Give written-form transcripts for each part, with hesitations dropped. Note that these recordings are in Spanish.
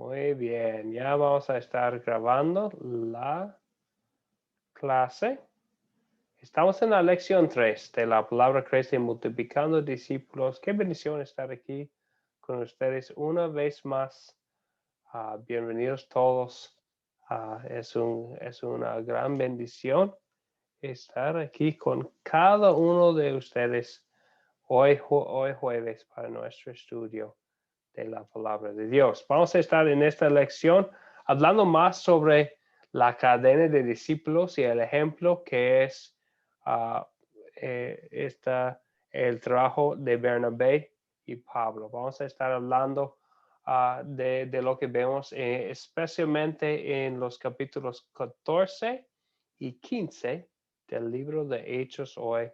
Muy bien, ya vamos a estar grabando la clase. Estamos en la lección 3 de la palabra crece multiplicando discípulos. Qué bendición estar aquí con ustedes una vez más. Bienvenidos todos. Es una gran bendición estar aquí con cada uno de ustedes hoy jueves para nuestro estudio de la palabra de Dios. Vamos a estar en esta lección hablando más sobre la cadena de discípulos y el ejemplo que es el trabajo de Bernabé y Pablo. Vamos a estar hablando de lo que vemos especialmente en los capítulos 14 y 15 del libro de Hechos hoy.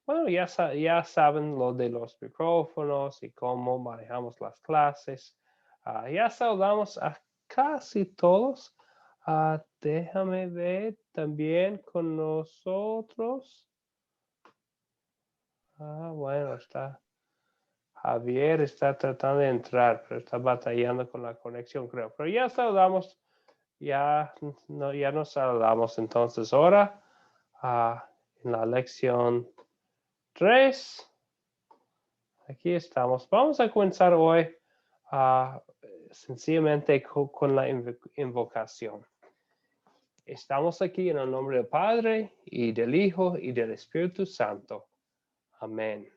Bueno, ya saben lo de los micrófonos y cómo manejamos las clases. Ya saludamos a casi todos. Déjame ver también con nosotros. Bueno, Javier está tratando de entrar, pero está batallando con la conexión, creo. Pero ya saludamos, ya nos saludamos. Entonces, ahora en la lección 3. Aquí estamos. Vamos a comenzar hoy sencillamente con la invocación. Estamos aquí en el nombre del Padre y del Hijo y del Espíritu Santo. Amén.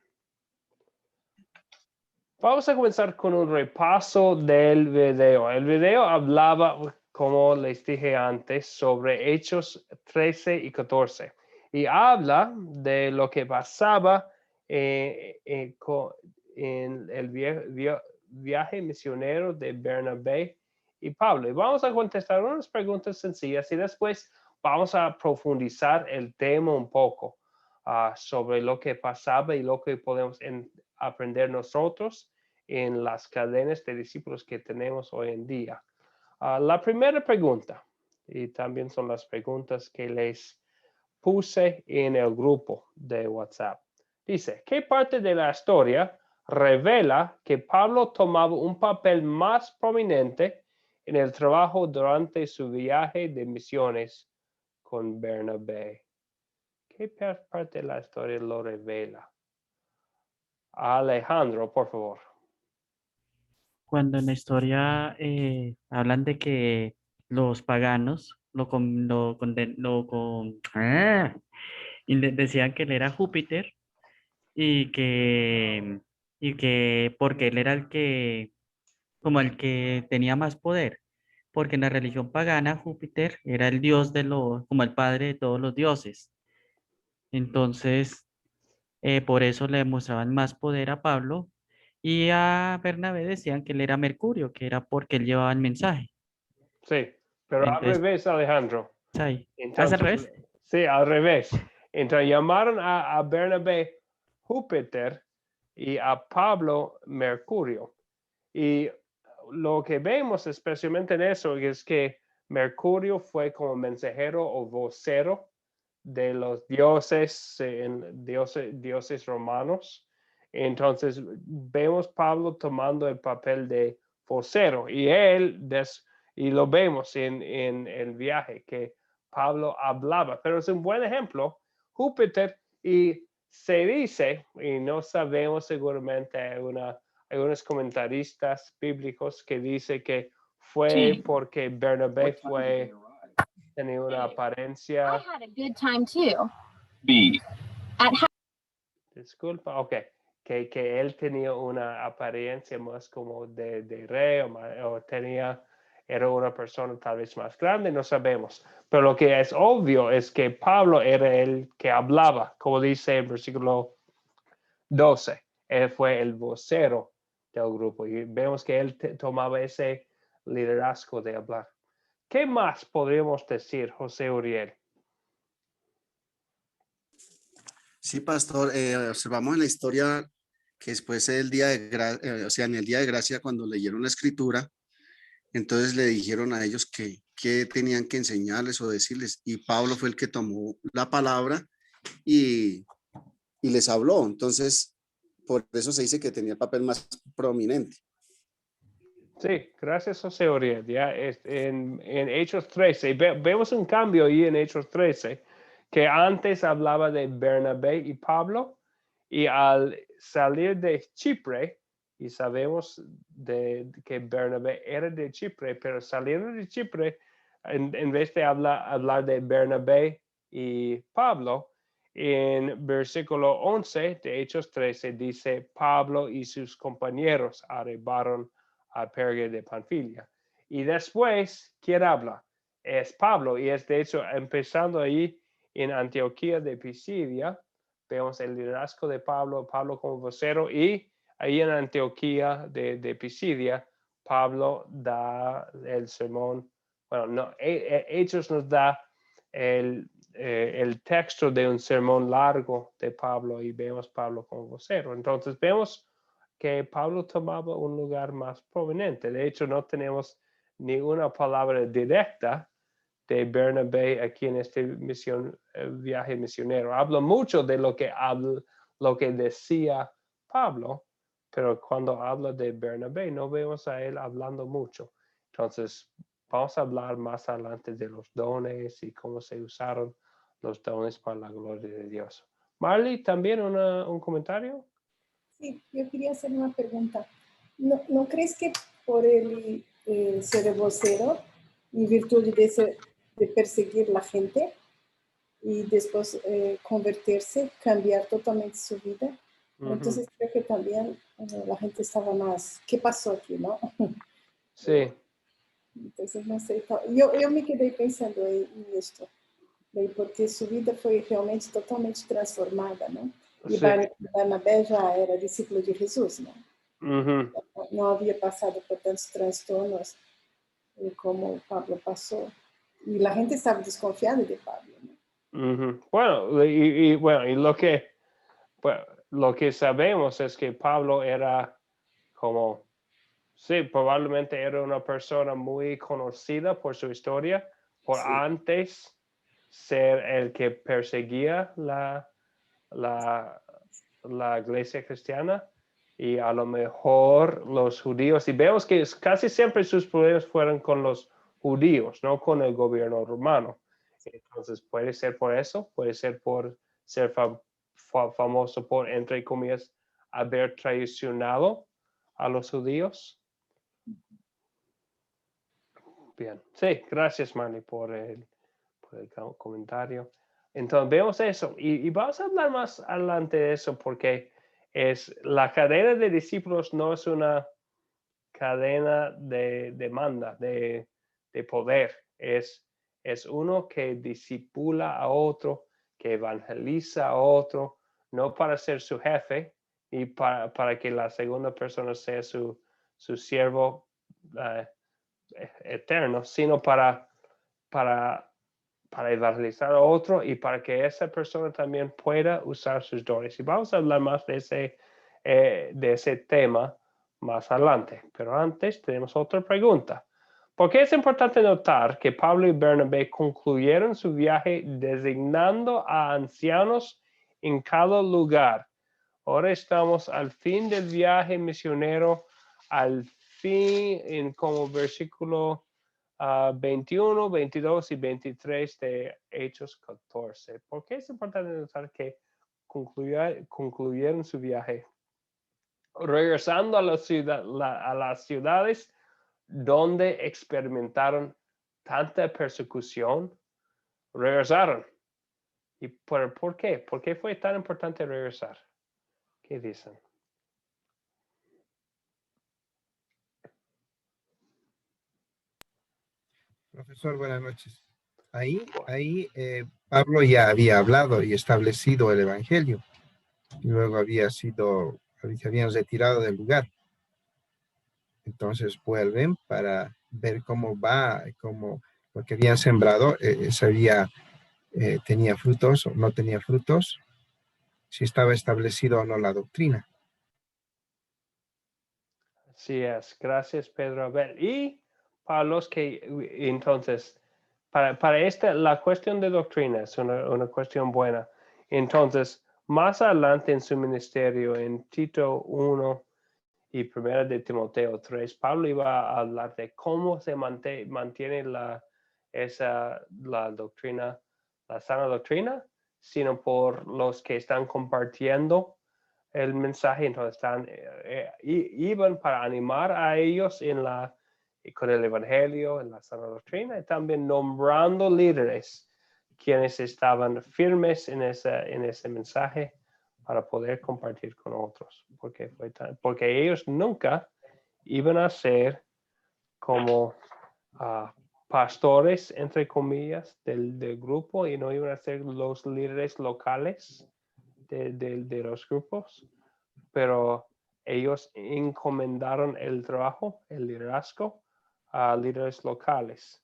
Vamos a comenzar con un repaso del video. El video hablaba, como les dije antes, sobre Hechos 13 y 14. Y habla de lo que pasaba en el viaje misionero de Bernabé y Pablo. Y vamos a contestar unas preguntas sencillas y después vamos a profundizar el tema un poco sobre lo que pasaba y lo que podemos aprender nosotros en las cadenas de discípulos que tenemos hoy en día. La primera pregunta, y también son las preguntas que les puse en el grupo de WhatsApp. Dice, ¿qué parte de la historia revela que Pablo tomaba un papel más prominente en el trabajo durante su viaje de misiones con Bernabé? ¿Qué parte de la historia lo revela? Alejandro, por favor. Cuando en la historia hablan de que los paganos decían que él era Júpiter y que porque él era como el que tenía más poder, porque en la religión pagana Júpiter era el dios como el padre de todos los dioses. Entonces, por eso le demostraban más poder a Pablo y a Bernabé decían que él era Mercurio, que era porque él llevaba el mensaje. Sí, pero al Entonces, revés, Alejandro. ahí. ¿Es al Entonces, revés? sí, al revés. Entonces llamaron a Bernabé Júpiter y a Pablo Mercurio. Y lo que vemos especialmente en eso es que Mercurio fue como mensajero o vocero de los dioses romanos. Entonces vemos Pablo tomando el papel de vocero y lo vemos en el viaje que Pablo hablaba, pero es un buen ejemplo, Júpiter, y se dice, y no sabemos seguramente, algunos comentaristas bíblicos que dice que fue porque Bernabé tenía una apariencia. Disculpa, ok. Que él tenía una apariencia más como de rey o era una persona tal vez más grande, no sabemos. Pero lo que es obvio es que Pablo era el que hablaba, como dice el versículo 12. Él fue el vocero del grupo y vemos que él tomaba ese liderazgo de hablar. ¿Qué más podríamos decir, José Uriel? Sí, pastor, observamos en la historia que después del día de o sea, en el día de gracia, cuando leyeron la escritura, entonces le dijeron a ellos que tenían que enseñarles o decirles, y Pablo fue el que tomó la palabra y, y les habló. Entonces, por eso se dice que tenía el papel más prominente. Sí, gracias, José Uriel. Ya en Hechos 13, vemos un cambio ahí en Hechos 13, que antes hablaba de Bernabé y Pablo, y al salir de Chipre, y sabemos que Bernabé era de Chipre, pero saliendo de Chipre, en vez de hablar de Bernabé y Pablo, en versículo 11 de Hechos 13 dice, Pablo y sus compañeros arribaron a Perge de Panfilia. Y después, ¿quién habla? Es Pablo, y es de hecho empezando ahí en Antioquía de Pisidia, vemos el liderazgo de Pablo como vocero, y ahí en Antioquía de Pisidia, Pablo da el sermón, bueno, no, Hechos nos da el texto de un sermón largo de Pablo y vemos Pablo como vocero. Entonces vemos que Pablo tomaba un lugar más prominente. De hecho, no tenemos ni una palabra directa de Bernabé aquí en este viaje misionero. Habla mucho de lo que decía Pablo, pero cuando habla de Bernabé no vemos a él hablando mucho. Entonces, vamos a hablar más adelante de los dones y cómo se usaron los dones para la gloria de Dios. Marley, ¿también un comentario? Sí, yo quería hacer una pregunta. ¿No crees que por el ser vocero, en virtud de perseguir la gente y después convertirse, cambiar totalmente su vida? Entonces creo que también la gente estaba más, ¿qué pasó aquí, no? Sí. Entonces no sé, yo me quedé pensando en esto, porque su vida fue realmente totalmente transformada, ¿no? Y Sí. Barnabé ya era discípulo de Jesús, ¿no? Ujú. No había pasado por tantos trastornos como Pablo pasó. Y la gente estaba desconfiada de Pablo, ¿no? Ujú. Bueno, y lo que sabemos es que Pablo era como, sí, probablemente era una persona muy conocida por su historia, por Sí. antes ser el que perseguía la iglesia cristiana, y a lo mejor los judíos, y vemos que casi siempre sus problemas fueron con los judíos, no con el gobierno romano. Entonces puede ser por eso, puede ser por ser famoso por, entre comillas, haber traicionado a los judíos. Bien, sí, gracias Manny por el comentario. Entonces vemos eso y vamos a hablar más adelante de eso, porque la cadena de discípulos no es una cadena de demanda, de poder. Es uno que discipula a otro, que evangeliza a otro, no para ser su jefe y para que la segunda persona sea su siervo eterno, sino para evangelizar a otro y para que esa persona también pueda usar sus dones. Y vamos a hablar más de ese tema más adelante. Pero antes tenemos otra pregunta. ¿Por qué es importante notar que Pablo y Bernabé concluyeron su viaje designando a ancianos en cada lugar? Ahora estamos al fin del viaje misionero, al fin en como versículo 21, 22 y 23 de Hechos 14. ¿Por qué es importante notar que concluyeron su viaje? Regresando a las ciudades donde experimentaron tanta persecución, regresaron. ¿Y por qué? ¿Por qué fue tan importante regresar? ¿Qué dicen? Profesor, buenas noches. Ahí Pablo ya había hablado y establecido el Evangelio. Y luego se habían retirado del lugar. Entonces vuelven para ver cómo va, cómo lo que habían sembrado, tenía frutos o no tenía frutos, si estaba establecido o no la doctrina. Así es, gracias Pedro. A ver, y para los que entonces, para esta, la cuestión de doctrina es una cuestión buena. Entonces, más adelante en su ministerio, en Tito 1 y primera de Timoteo 3, Pablo iba a hablar de cómo se mantiene la doctrina, la sana doctrina, sino por los que están compartiendo el mensaje. Entonces iban para animar a ellos con el evangelio, en la sana doctrina, y también nombrando líderes quienes estaban firmes en ese mensaje para poder compartir con otros, porque ellos nunca iban a ser como pastores, entre comillas, del grupo, y no iban a ser los líderes locales de los grupos, pero ellos encomendaron el trabajo, el liderazgo, a líderes locales,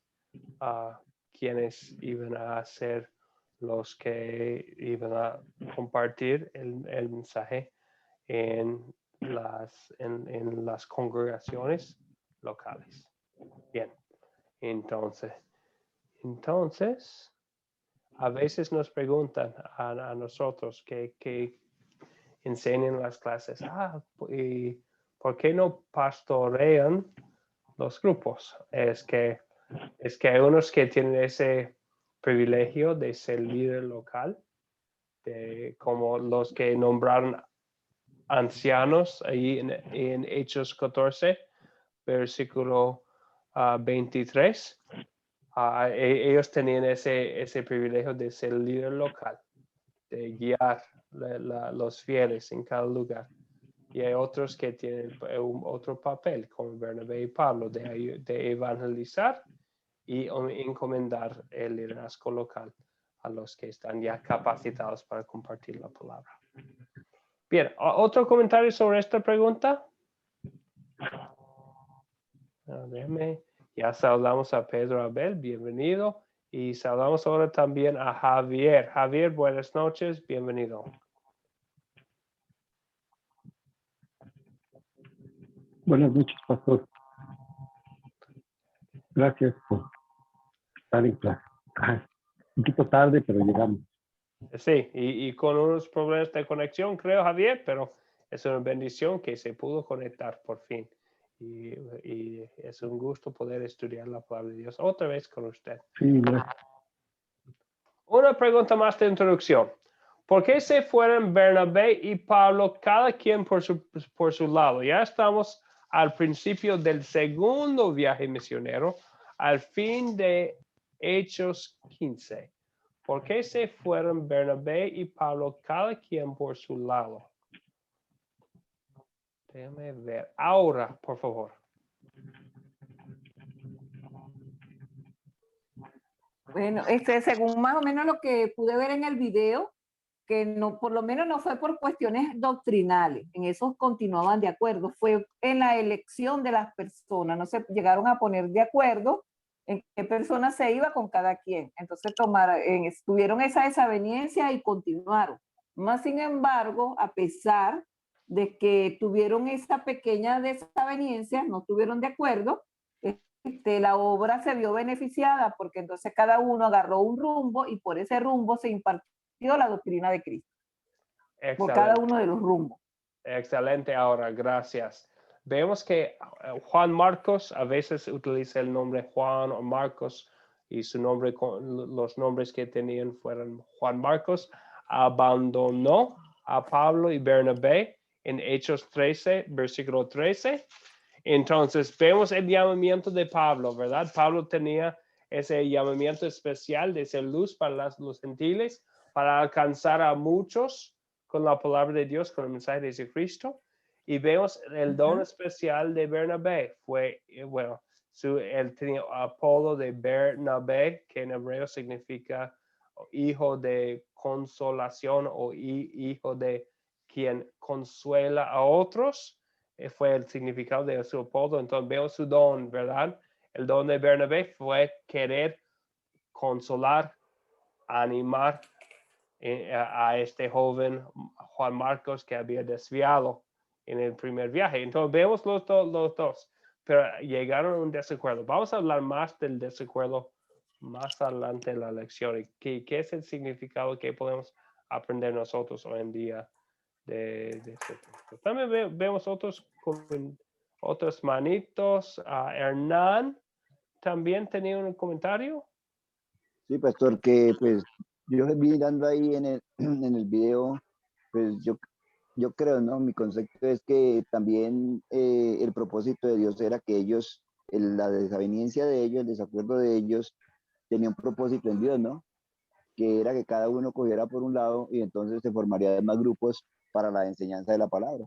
quienes iban a ser los que iban a compartir el mensaje en las congregaciones locales. Bien, entonces, a veces nos preguntan a nosotros que enseñan las clases, ¿y por qué no pastorean los grupos? Es que hay unos que tienen ese privilegio de ser líder local, como los que nombraron ancianos ahí en Hechos 14, versículo 23. Ellos tenían ese privilegio de ser líder local, de guiar los fieles en cada lugar. Y hay otros que tienen otro papel, como Bernabé y Pablo, de evangelizar y encomendar el liderazgo local a los que están ya capacitados para compartir la palabra. Bien, ¿otro comentario sobre esta pregunta? Ya saludamos a Pedro Abel, bienvenido. Y saludamos ahora también a Javier. Javier, buenas noches, bienvenido. Buenas noches, pastor. Gracias por estar en clase. Un poquito tarde, pero llegamos. Sí, y con unos problemas de conexión, creo, Javier, pero es una bendición que se pudo conectar por fin. Y es un gusto poder estudiar la palabra de Dios otra vez con usted. Sí, gracias. Una pregunta más de introducción. ¿Por qué se fueron Bernabé y Pablo, cada quien por su lado? Ya estamos al principio del segundo viaje misionero, al fin de Hechos 15. ¿Por qué se fueron Bernabé y Pablo, cada quien por su lado? Déjame ver. Ahora, por favor. Bueno, según más o menos lo que pude ver en el video, que no, por lo menos no fue por cuestiones doctrinales, en eso continuaban de acuerdo, fue en la elección de las personas, no se llegaron a poner de acuerdo en qué persona se iba con cada quien, entonces tuvieron esa desaveniencia y continuaron. Más sin embargo, a pesar de que tuvieron esa pequeña desaveniencia, no estuvieron de acuerdo, la obra se vio beneficiada porque entonces cada uno agarró un rumbo y por ese rumbo se impartió la doctrina de Cristo. Excelente. Por cada uno de los rumbos. Excelente, ahora, gracias. Vemos que Juan Marcos a veces utiliza el nombre Juan o Marcos y los nombres que tenían fueron Juan Marcos. Abandonó a Pablo y Bernabé en Hechos 13, versículo 13. Entonces vemos el llamamiento de Pablo, ¿verdad? Pablo tenía ese llamamiento especial de ser luz para los gentiles, para alcanzar a muchos con la palabra de Dios, con el mensaje de Jesucristo. Y vemos el don especial de Bernabé. Él tenía apodo de Bernabé, que en hebreo significa hijo de consolación o hijo de quien consuela a otros. Fue el significado de su apodo. Entonces veo su don, ¿verdad? El don de Bernabé fue querer consolar, animar a este joven Juan Marcos que había desviado en el primer viaje. Entonces vemos los dos, pero llegaron a un desacuerdo. Vamos a hablar más del desacuerdo más adelante en la lección. ¿Qué es el significado que podemos aprender nosotros hoy en día de ese texto. También vemos otros manitos. Hernán también tenía un comentario. Sí, pastor, que pues yo mirando ahí en el, en el video, pues yo creo, ¿no? Mi concepto es que también el propósito de Dios era que ellos, la desaveniencia de ellos, el desacuerdo de ellos, tenía un propósito en Dios, ¿no? Que era que cada uno cogiera por un lado y entonces se formarían más grupos para la enseñanza de la palabra.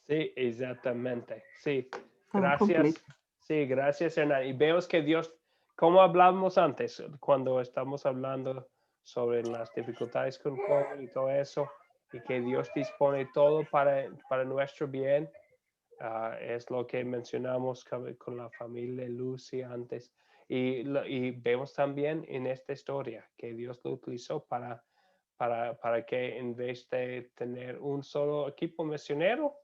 Sí, exactamente. Sí, Estaba gracias. completo. Sí, gracias, Hernán. Y vemos que Dios, como hablamos antes, cuando estamos hablando sobre las dificultades con COVID y todo eso, y que Dios dispone todo para nuestro bien, es lo que mencionamos con la familia Lucy antes. Y vemos también en esta historia que Dios lo utilizó para que en vez de tener un solo equipo misionero,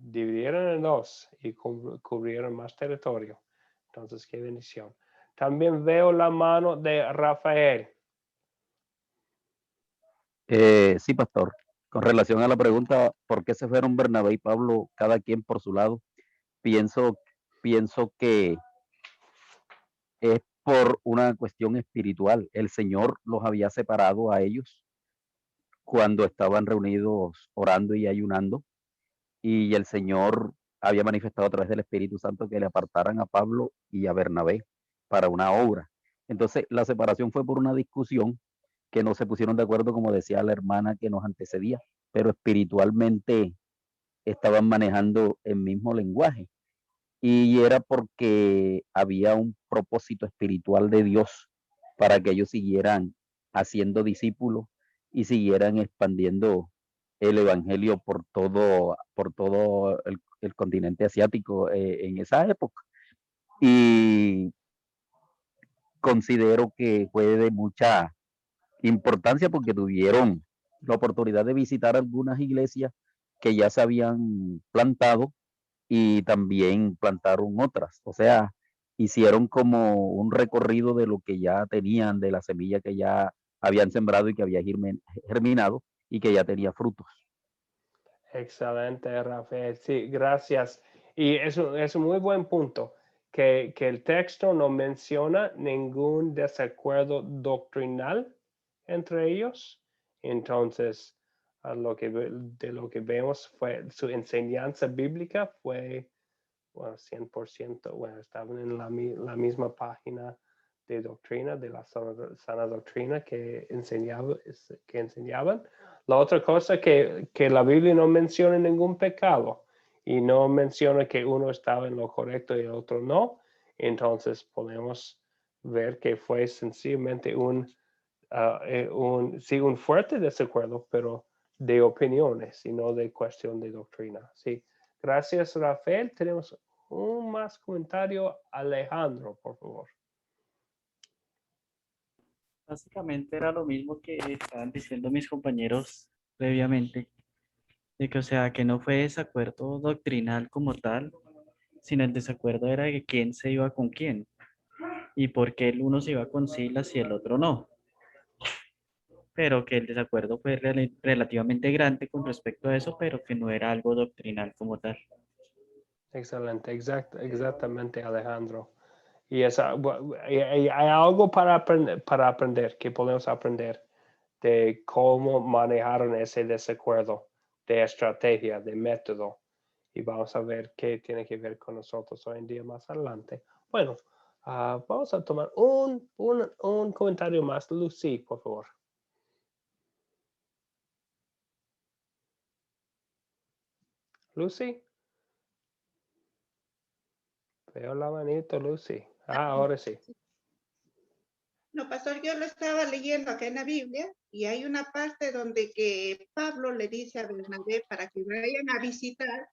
dividieron en dos y cubrieron más territorio. Entonces, qué bendición. También veo la mano de Rafael. Sí, pastor. Con relación a la pregunta, ¿por qué se fueron Bernabé y Pablo cada quien por su lado? Pienso que es por una cuestión espiritual. El Señor los había separado a ellos cuando estaban reunidos orando y ayunando, y el Señor había manifestado a través del Espíritu Santo que le apartaran a Pablo y a Bernabé para una obra. Entonces, la separación fue por una discusión que no se pusieron de acuerdo, como decía la hermana que nos antecedía, pero espiritualmente estaban manejando el mismo lenguaje. Y era porque había un propósito espiritual de Dios para que ellos siguieran haciendo discípulos y siguieran expandiendo el evangelio por todo el continente asiático en esa época. Y considero que fue de mucha importancia porque tuvieron la oportunidad de visitar algunas iglesias que ya se habían plantado y también plantaron otras. O sea, hicieron como un recorrido de lo que ya tenían, de la semilla que ya habían sembrado y que había germinado y que ya tenía frutos. Excelente, Rafael. Sí, gracias. Y es un muy buen punto, que el texto no menciona ningún desacuerdo doctrinal entre ellos. Entonces, de lo que vemos fue su enseñanza bíblica fue, bueno, 100%, bueno, estaban en la misma página de doctrina, de la sana doctrina que enseñaban. La otra cosa que la Biblia no menciona ningún pecado y no menciona que uno estaba en lo correcto y el otro no. Entonces podemos ver que fue sencillamente sí, un fuerte desacuerdo, pero de opiniones y no de cuestión de doctrina. Sí. Gracias, Rafael. Tenemos un más comentario. Alejandro, por favor. Básicamente era lo mismo que estaban diciendo mis compañeros previamente, de que, o sea, que no fue desacuerdo doctrinal como tal, sino el desacuerdo era de quién se iba con quién y por qué el uno se iba con Silas y el otro no. Pero que el desacuerdo fue relativamente grande con respecto a eso, pero que no era algo doctrinal como tal. Excelente, exactamente, Alejandro. Y hay algo para aprender, que podemos aprender de cómo manejaron ese desacuerdo, de estrategia, de método. Y vamos a ver qué tiene que ver con nosotros hoy en día más adelante. Bueno, vamos a tomar un comentario más. Lucy, por favor. Lucy. Veo la manito, Lucy. Ahora sí. No, pastor, yo lo estaba leyendo acá en la Biblia y hay una parte donde que Pablo le dice a Bernabé para que vayan a visitar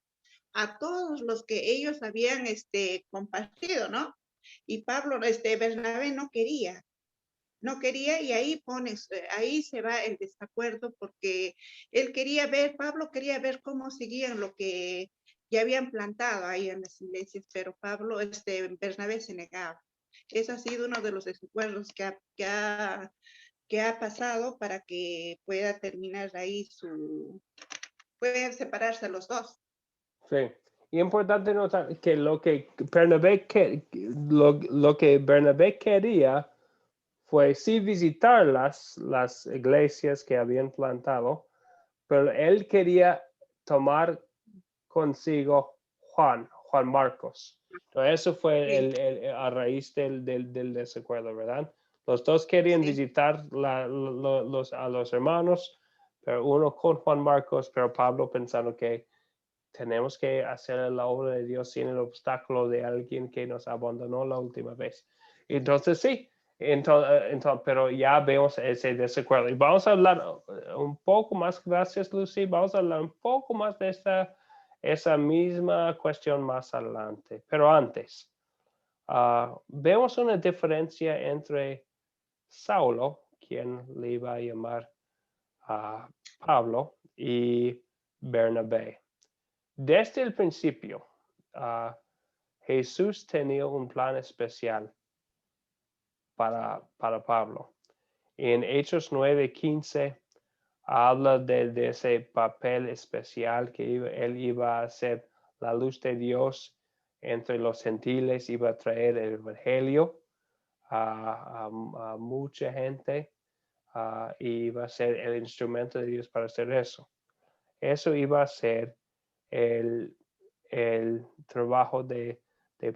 a todos los que ellos habían compartido, ¿no? Y Pablo, Bernabé no quería y ahí se va el desacuerdo porque él quería ver, Pablo quería ver cómo seguían lo que ya habían plantado ahí en las iglesias, pero Bernabé se negaba. Ese ha sido uno de los desacuerdos que ha que ha pasado para que pueda terminar ahí pueden separarse los dos. Sí. Y importante notar que lo que Bernabé, lo que Bernabé quería fue sí visitar las iglesias que habían plantado, pero él quería tomar consigo Juan Marcos. Entonces, eso fue Sí. a raíz del desacuerdo, ¿verdad? Los dos querían Sí. visitar a los hermanos, pero uno con Juan Marcos, pero Pablo pensando que tenemos que hacer la obra de Dios sin el obstáculo de alguien que nos abandonó la última vez. Entonces, sí, pero ya vemos ese desacuerdo. Y vamos a hablar un poco más, gracias Lucy, vamos a hablar un poco más de esa misma cuestión más adelante. Pero antes, vemos una diferencia entre Saulo, quien le iba a llamar a Pablo, y Bernabé. Desde el principio, Jesús tenía un plan especial para Pablo. En Hechos 9:15 habla de ese papel especial que él iba a ser la luz de Dios entre los gentiles, iba a traer el evangelio a mucha gente y iba a ser el instrumento de Dios para hacer eso. Eso iba a ser el trabajo de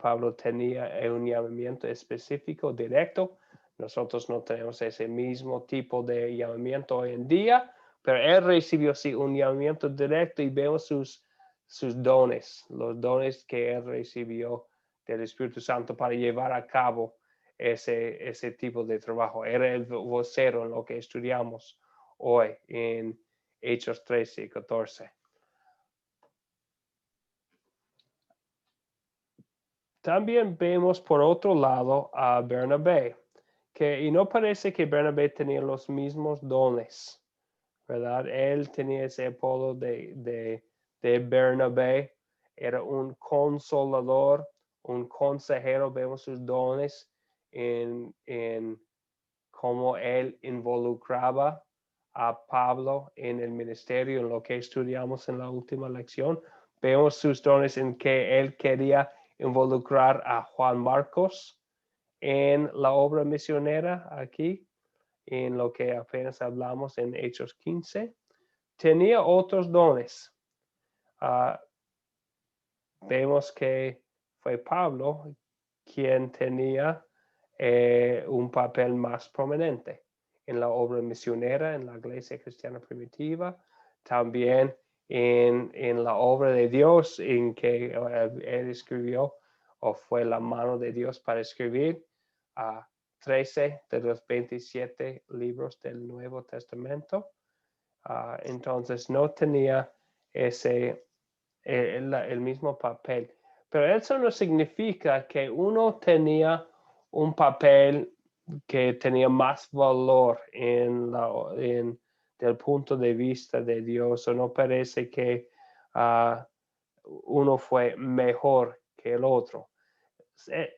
Pablo. Tenía un llamamiento específico, directo. Nosotros no tenemos ese mismo tipo de llamamiento hoy en día, pero él recibió sí un llamamiento directo y vemos sus dones, los dones que él recibió del Espíritu Santo para llevar a cabo ese tipo de trabajo. Era el vocero en lo que estudiamos hoy en Hechos 13 y 14. También vemos por otro lado a Bernabé, y no parece que Bernabé tenía los mismos dones, ¿verdad? Él tenía ese apodo de Bernabé, era un consolador, un consejero. Vemos sus dones en cómo él involucraba a Pablo en el ministerio, en lo que estudiamos en la última lección. Vemos sus dones en que él quería involucrar a Juan Marcos en la obra misionera aquí, en lo que apenas hablamos en Hechos 15. Tenía otros dones. Vemos que fue Pablo quien tenía un papel más prominente en la obra misionera, en la iglesia cristiana primitiva, también en la obra de Dios en que él escribió, o fue la mano de Dios para escribir 13 de los 27 libros del Nuevo Testamento. Entonces no tenía el mismo papel. Pero eso no significa que uno tenía un papel que tenía más valor del punto de vista de Dios, o no parece que uno fue mejor que el otro.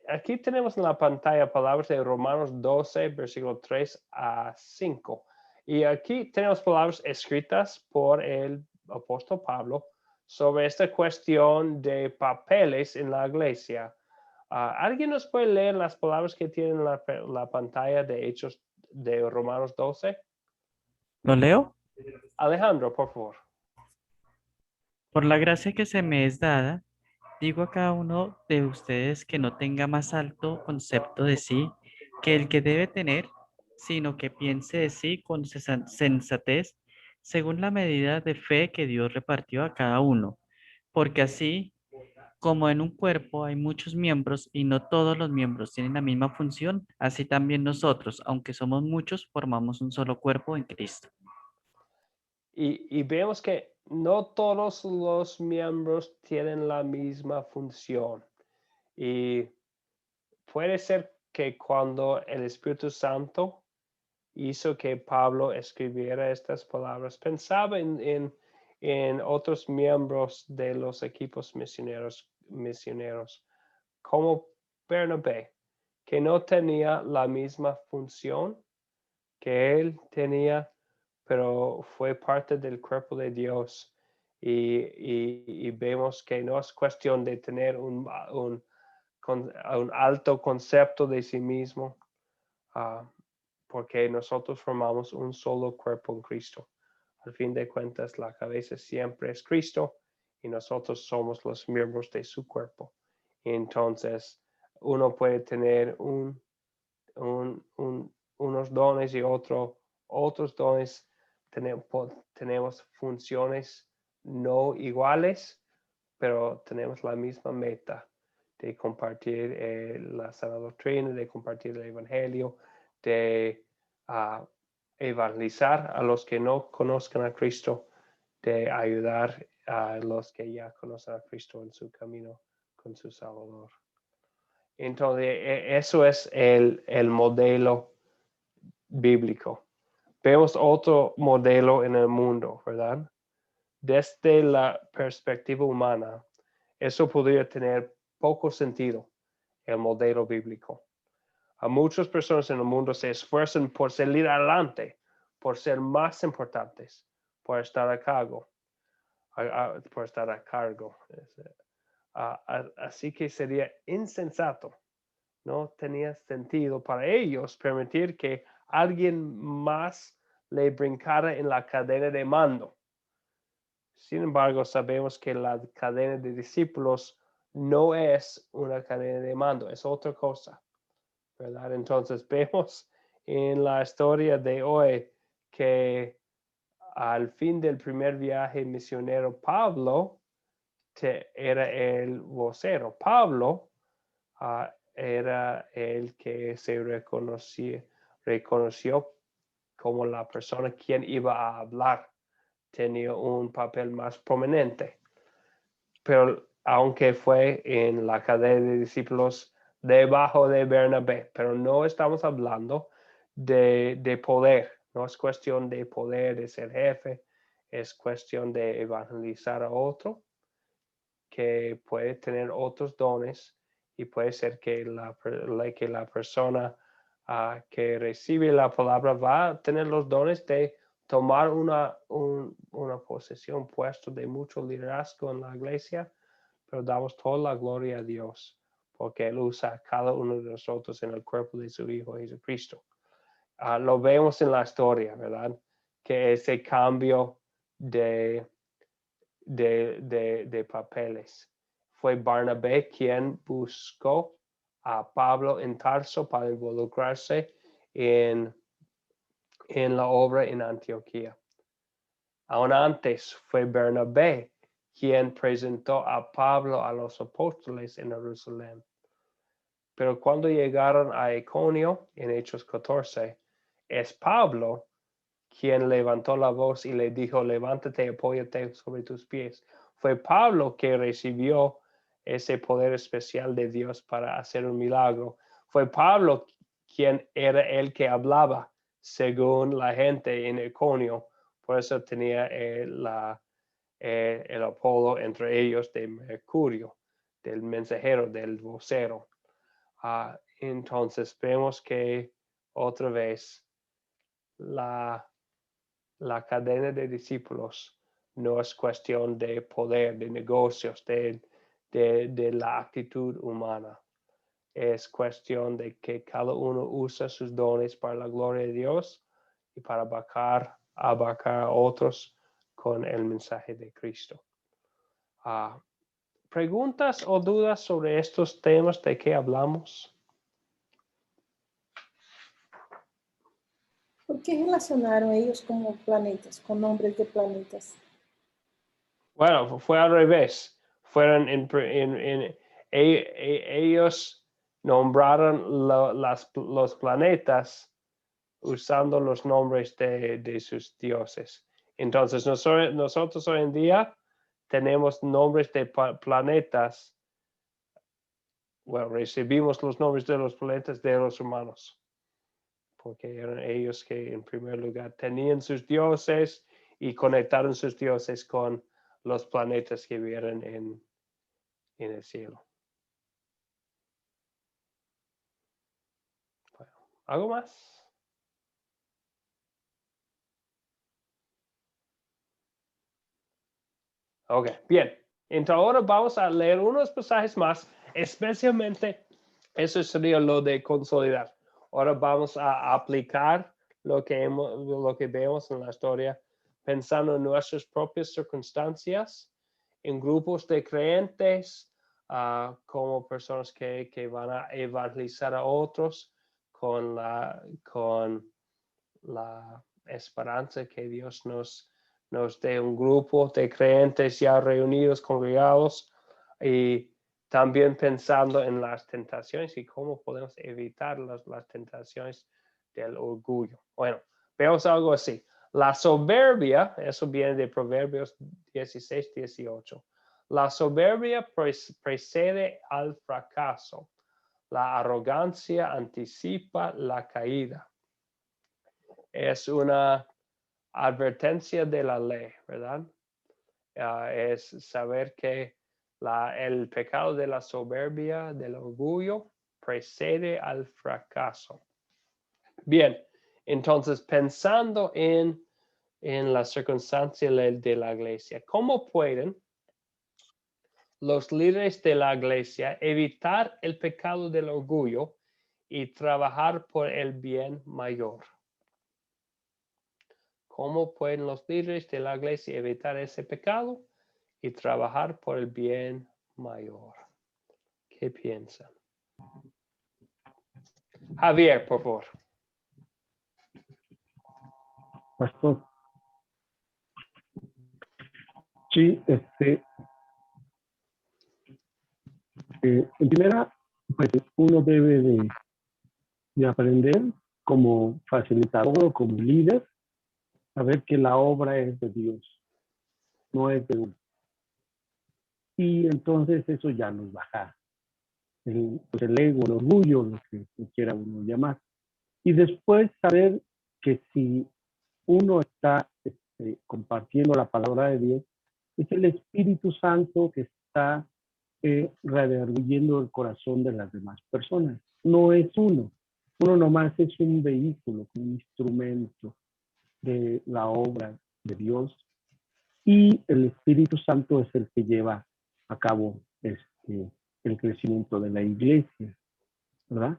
Aquí tenemos en la pantalla palabras de Romanos 12, versículo 3 a 5. Y aquí tenemos palabras escritas por el apóstol Pablo sobre esta cuestión de papeles en la iglesia. ¿Alguien nos puede leer las palabras que tiene en la pantalla de Hechos de Romanos 12? ¿Lo leo? Alejandro, por favor. Por la gracia que se me es dada, digo a cada uno de ustedes que no tenga más alto concepto de sí que el que debe tener, sino que piense de sí con sensatez, según la medida de fe que Dios repartió a cada uno. Porque así como en un cuerpo hay muchos miembros y no todos los miembros tienen la misma función, así también nosotros, aunque somos muchos, formamos un solo cuerpo en Cristo. Y vemos que no todos los miembros tienen la misma función. Y puede ser que cuando el Espíritu Santo hizo que Pablo escribiera estas palabras, pensaba en otros miembros de los equipos misioneros como Bernabé, que no tenía la misma función, que él tenía, pero fue parte del cuerpo de Dios. Y vemos que no es cuestión de tener un alto concepto de sí mismo, porque nosotros formamos un solo cuerpo en Cristo. Al fin de cuentas, la cabeza siempre es Cristo y nosotros somos los miembros de su cuerpo. Entonces, uno puede tener unos dones y otros dones. Tenemos funciones no iguales, pero tenemos la misma meta de compartir la sana doctrina, de compartir el evangelio, de evangelizar a los que no conozcan a Cristo, de ayudar a los que ya conocen a Cristo en su camino con su Salvador. Entonces, eso es el modelo bíblico. Vemos otro modelo en el mundo, ¿verdad? Desde la perspectiva humana, eso podría tener poco sentido, el modelo bíblico. A muchas personas en el mundo se esfuerzan por salir adelante, por ser más importantes, por estar a cargo, por estar a cargo. Así que sería insensato, no tenía sentido para ellos permitir que alguien más le brincara en la cadena de mando. Sin embargo, sabemos que la cadena de discípulos no es una cadena de mando, es otra cosa, ¿verdad? Entonces vemos en la historia de hoy que al fin del primer viaje misionero, Pablo era el vocero. Pablo era el que se reconoció como la persona quien iba a hablar. Tenía un papel más prominente. Pero aunque fue en la cadena de discípulos debajo de Bernabé, pero no estamos hablando de poder, no es cuestión de poder, de ser jefe, es cuestión de evangelizar a otro que puede tener otros dones y puede ser que la persona que recibe la palabra va a tener los dones de tomar una posesión, puesto de mucho liderazgo en la iglesia, pero damos toda la gloria a Dios, porque Él usa a cada uno de nosotros en el cuerpo de su Hijo Jesucristo. Lo vemos en la historia, ¿verdad? Que ese cambio de papeles. Fue Barnabé quien buscó a Pablo en Tarso para involucrarse en la obra en Antioquía. Aún antes fue Bernabé quien presentó a Pablo a los apóstoles en Jerusalén. Pero cuando llegaron a Iconio, en Hechos 14, es Pablo quien levantó la voz y le dijo, levántate y apóyate sobre tus pies. Fue Pablo que recibió ese poder especial de Dios para hacer un milagro. Fue Pablo quien era el que hablaba según la gente en Iconio. Por eso tenía el apodo entre ellos de Mercurio, del mensajero, del vocero. Entonces vemos que otra vez la cadena de discípulos no es cuestión de poder, de negocios, de la actitud humana. Es cuestión de que cada uno usa sus dones para la gloria de Dios y para abarcar a otros con el mensaje de Cristo. ¿Preguntas o dudas sobre estos temas de que hablamos? ¿Por qué relacionaron ellos como planetas, con nombres de planetas? Bueno, fue al revés. Fueron ellos nombraron los planetas usando los nombres de sus dioses. Entonces, nosotros hoy en día tenemos nombres de planetas. Bueno, recibimos los nombres de los planetas de los humanos, porque eran ellos que en primer lugar tenían sus dioses y conectaron sus dioses con los planetas que vieron en el cielo. Bueno, ¿algo más? Ok, bien. Entonces ahora vamos a leer unos pasajes más, especialmente eso sería lo de consolidar. Ahora vamos a aplicar lo que vemos en la historia, pensando en nuestras propias circunstancias, en grupos de creyentes, como personas que van a evangelizar a otros con la esperanza que Dios nos dé un grupo de creyentes ya reunidos, congregados, y también pensando en las tentaciones y cómo podemos evitar las tentaciones del orgullo. Bueno, veamos algo así. La soberbia, eso viene de Proverbios 16, 18. La soberbia precede al fracaso. La arrogancia anticipa la caída. Es una advertencia de la ley, ¿verdad? Es saber que el pecado de la soberbia, del orgullo, precede al fracaso. Bien, entonces pensando en la circunstancia de la iglesia, ¿cómo pueden los líderes de la iglesia evitar el pecado del orgullo y trabajar por el bien mayor? ¿Cómo pueden los líderes de la iglesia evitar ese pecado y trabajar por el bien mayor? ¿Qué piensan? Javier, por favor. Pastor. Sí, en primera, pues uno debe de aprender como facilitador o como líder, saber que la obra es de Dios, no es de uno. Y entonces eso ya nos baja pues el ego, el orgullo, lo que quiera uno llamar. Y después saber que si uno está compartiendo la palabra de Dios, es el Espíritu Santo que está redarguyendo el corazón de las demás personas. No es uno. Uno nomás es un vehículo, un instrumento de la obra de Dios. Y el Espíritu Santo es el que lleva a cabo el crecimiento de la iglesia, ¿verdad?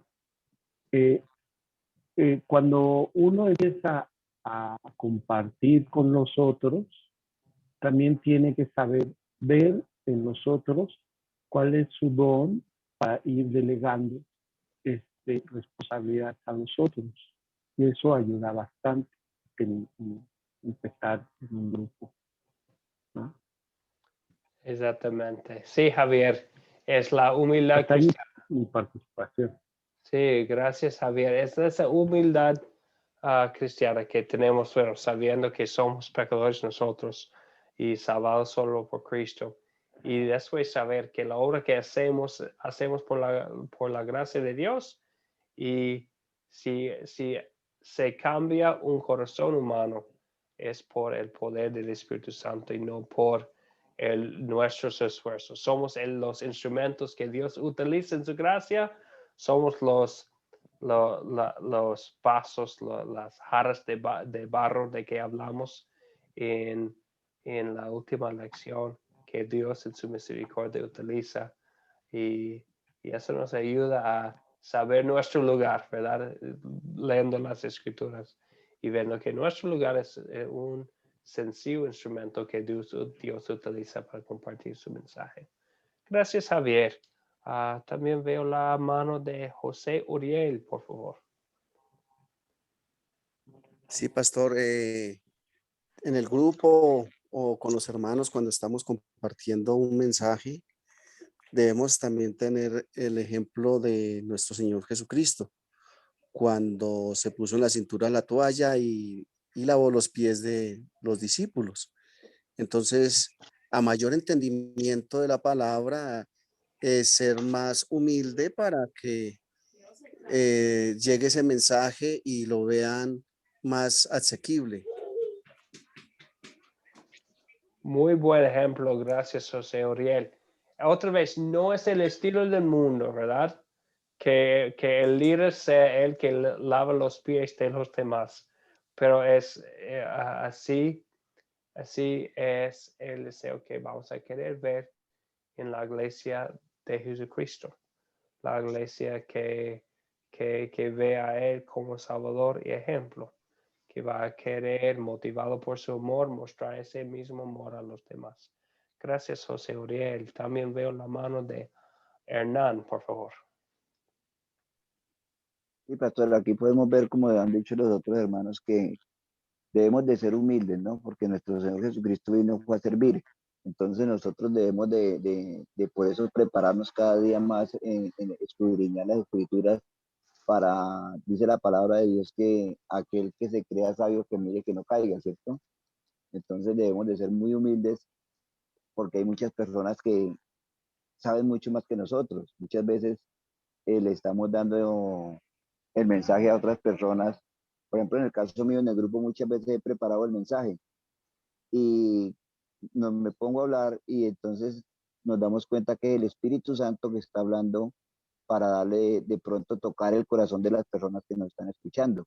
Cuando uno empieza a compartir con los otros, también tiene que saber ver en nosotros cuál es su don para ir delegando responsabilidad a nosotros. Y eso ayuda bastante en empezar en un grupo, ¿no? Exactamente. Sí, Javier, es la humildad Hasta ahí cristiana. mi participación. Sí, gracias, Javier. Es esa humildad cristiana que tenemos, bueno, sabiendo que somos pecadores nosotros y salvados solo por Cristo. Y después saber que la obra que hacemos por la gracia de Dios. Y si se cambia un corazón humano, es por el poder del Espíritu Santo y no por nuestros esfuerzos. Somos los instrumentos que Dios utiliza en su gracia. Somos los vasos, las jarras de barro de que hablamos en la última lección, que Dios en su misericordia utiliza. Y eso nos ayuda a saber nuestro lugar, ¿verdad? Leyendo las escrituras y viendo que nuestro lugar es un sencillo instrumento que Dios utiliza para compartir su mensaje. Gracias, Javier. También veo la mano de José Uriel, por favor. Sí, pastor, en el grupo o con los hermanos cuando estamos compartiendo un mensaje, debemos también tener el ejemplo de nuestro Señor Jesucristo, cuando se puso en la cintura la toalla y lavó los pies de los discípulos. Entonces, a mayor entendimiento de la palabra, ser más humilde para que llegue ese mensaje y lo vean más asequible. Muy buen ejemplo, gracias, José Uriel. Otra vez, no es el estilo del mundo, ¿verdad? Que el líder sea el que lava los pies de los demás, pero es así Así es el deseo que vamos a querer ver en la iglesia de Jesucristo, la iglesia que ve a Él como Salvador y ejemplo, que va a querer, motivado por su amor, mostrar ese mismo amor a los demás. Gracias, José Uriel. También veo la mano de Hernán, por favor. Sí, pastor, aquí podemos ver, como han dicho los otros hermanos, que debemos de ser humildes, ¿no? Porque nuestro Señor Jesucristo vino fue a servir. Entonces nosotros debemos de por eso prepararnos cada día más en escudriñar las escrituras para, dice la palabra de Dios, que aquel que se crea sabio que mire que no caiga, ¿cierto? Entonces debemos de ser muy humildes porque hay muchas personas que saben mucho más que nosotros. Muchas veces le estamos dando el mensaje a otras personas. Por ejemplo, en el caso mío en el grupo muchas veces he preparado el mensaje y no, me pongo a hablar y entonces nos damos cuenta que el Espíritu Santo que está hablando para darle de pronto tocar el corazón de las personas que nos están escuchando.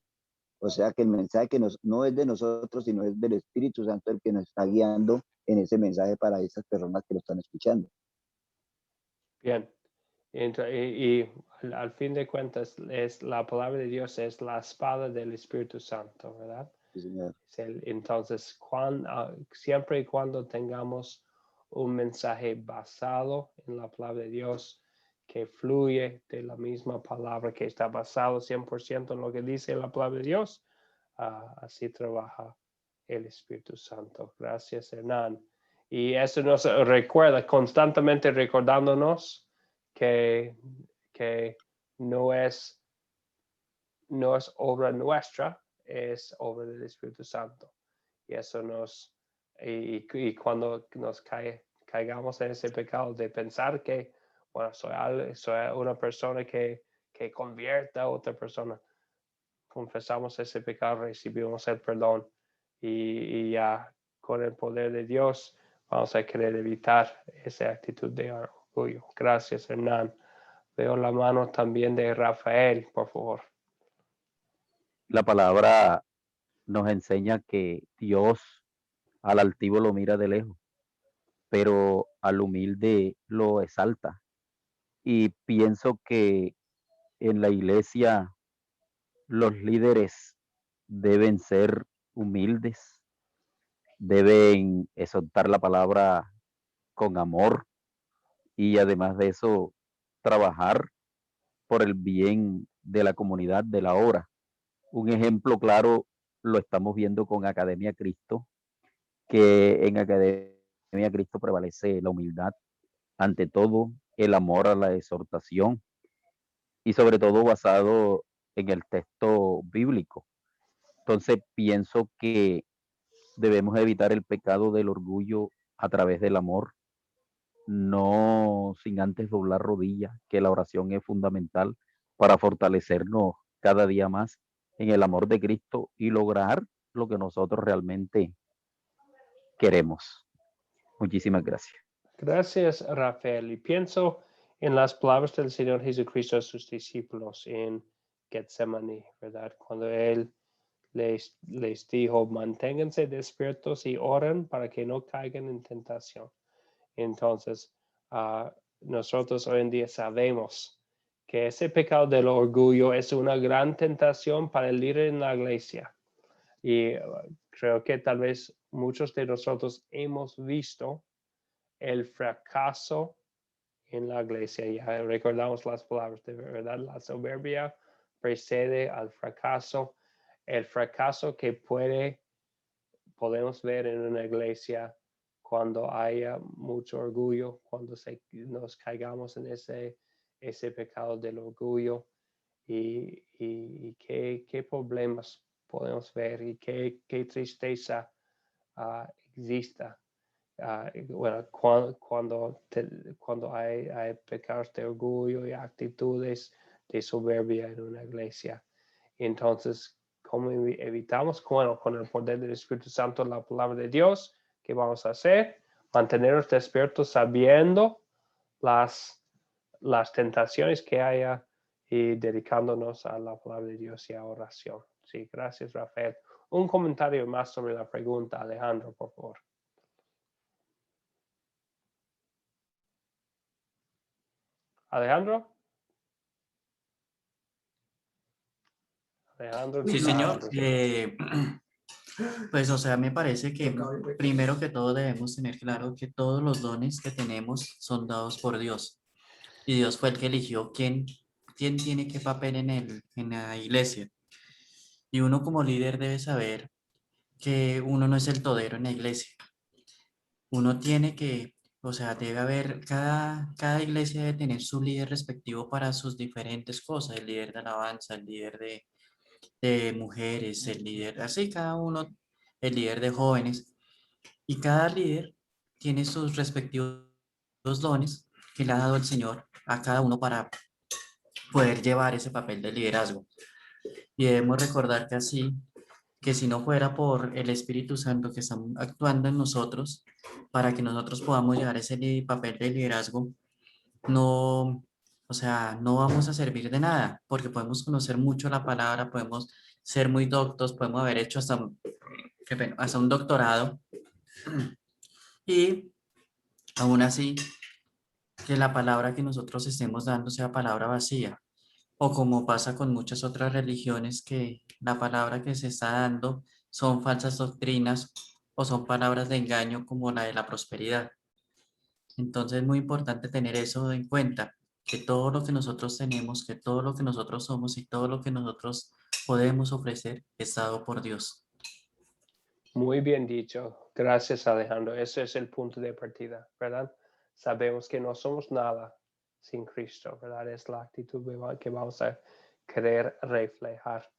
O sea que el mensaje que no es de nosotros, sino es del Espíritu Santo el que nos está guiando en ese mensaje para esas personas que lo están escuchando. Bien. Y al fin de cuentas, es la palabra de Dios es la espada del Espíritu Santo, ¿verdad? Sí, señor. Entonces, siempre y cuando tengamos un mensaje basado en la palabra de Dios, que fluye de la misma palabra, que está basado 100% en lo que dice la palabra de Dios, así trabaja el Espíritu Santo. Gracias, Hernán. Y eso nos recuerda, constantemente recordándonos que no es obra nuestra, es obra del Espíritu Santo. Y eso y cuando nos caigamos en ese pecado de pensar que, bueno, soy una persona que convierta a otra persona, confesamos ese pecado, recibimos el perdón y ya con el poder de Dios vamos a querer evitar esa actitud de orgullo. Gracias, Hernán. Veo la mano también de Rafael, por favor. La palabra nos enseña que Dios al altivo lo mira de lejos, pero al humilde lo exalta. Y pienso que en la iglesia los líderes deben ser humildes, deben exaltar la palabra con amor y además de eso trabajar por el bien de la comunidad, de la obra. Un ejemplo claro lo estamos viendo con Academia Cristo, que en Academia Cristo prevalece la humildad, ante todo el amor a la exhortación y sobre todo basado en el texto bíblico. Entonces pienso que debemos evitar el pecado del orgullo a través del amor, no sin antes doblar rodillas, que la oración es fundamental para fortalecernos cada día más en el amor de Cristo y lograr lo que nosotros realmente queremos. Muchísimas gracias. Gracias, Rafael. Y pienso en las palabras del Señor Jesucristo a sus discípulos en Getsemaní, ¿verdad? Cuando Él les dijo, manténganse despiertos y oren para que no caigan en tentación. Entonces, nosotros hoy en día sabemos que ese pecado del orgullo es una gran tentación para el líder en la iglesia. Y creo que tal vez muchos de nosotros hemos visto el fracaso en la iglesia. Ya recordamos las palabras de verdad. La soberbia precede al fracaso. El fracaso que podemos ver en una iglesia cuando haya mucho orgullo, cuando nos caigamos en ese pecado del orgullo y qué problemas podemos ver y qué tristeza exista. Bueno, cuando hay pecados de orgullo y actitudes de soberbia en una iglesia. Entonces, ¿cómo evitamos? Bueno, con el poder del Espíritu Santo, la palabra de Dios, ¿qué vamos a hacer? Mantenernos despiertos sabiendo las tentaciones que haya y dedicándonos a la palabra de Dios y a oración. Sí, gracias, Rafael. un comentario más sobre la pregunta, Alejandro, por favor. Alejandro. Alejandro. Sí, señor. Pues, o sea, me parece que primero que todo debemos tener claro que todos los dones que tenemos son dados por Dios. Y Dios fue el que eligió quién tiene qué papel en la iglesia. Y uno como líder debe saber que uno no es el todero en la iglesia. Uno tiene que, o sea, debe haber, cada iglesia debe tener su líder respectivo para sus diferentes cosas, el líder de alabanza, el líder de mujeres, el líder, así cada uno, el líder de jóvenes. Y cada líder tiene sus respectivos dones que le ha dado el Señor a cada uno para poder llevar ese papel de liderazgo. Y debemos recordar que así, que si no fuera por el Espíritu Santo que está actuando en nosotros, para que nosotros podamos llevar ese papel de liderazgo, no, o sea, no vamos a servir de nada, porque podemos conocer mucho la palabra, podemos ser muy doctos, podemos haber hecho hasta un doctorado, y aún así, que la palabra que nosotros estemos dando sea palabra vacía, o como pasa con muchas otras religiones, que la palabra que se está dando son falsas doctrinas o son palabras de engaño como la de la prosperidad. Entonces es muy importante tener eso en cuenta, que todo lo que nosotros tenemos, que todo lo que nosotros somos y todo lo que nosotros podemos ofrecer es dado por Dios. Muy bien dicho. Gracias, Alejandro. Ese es el punto de partida, ¿verdad? Sabemos que no somos nada sin Cristo, ¿verdad? Es la actitud que vamos a querer reflejar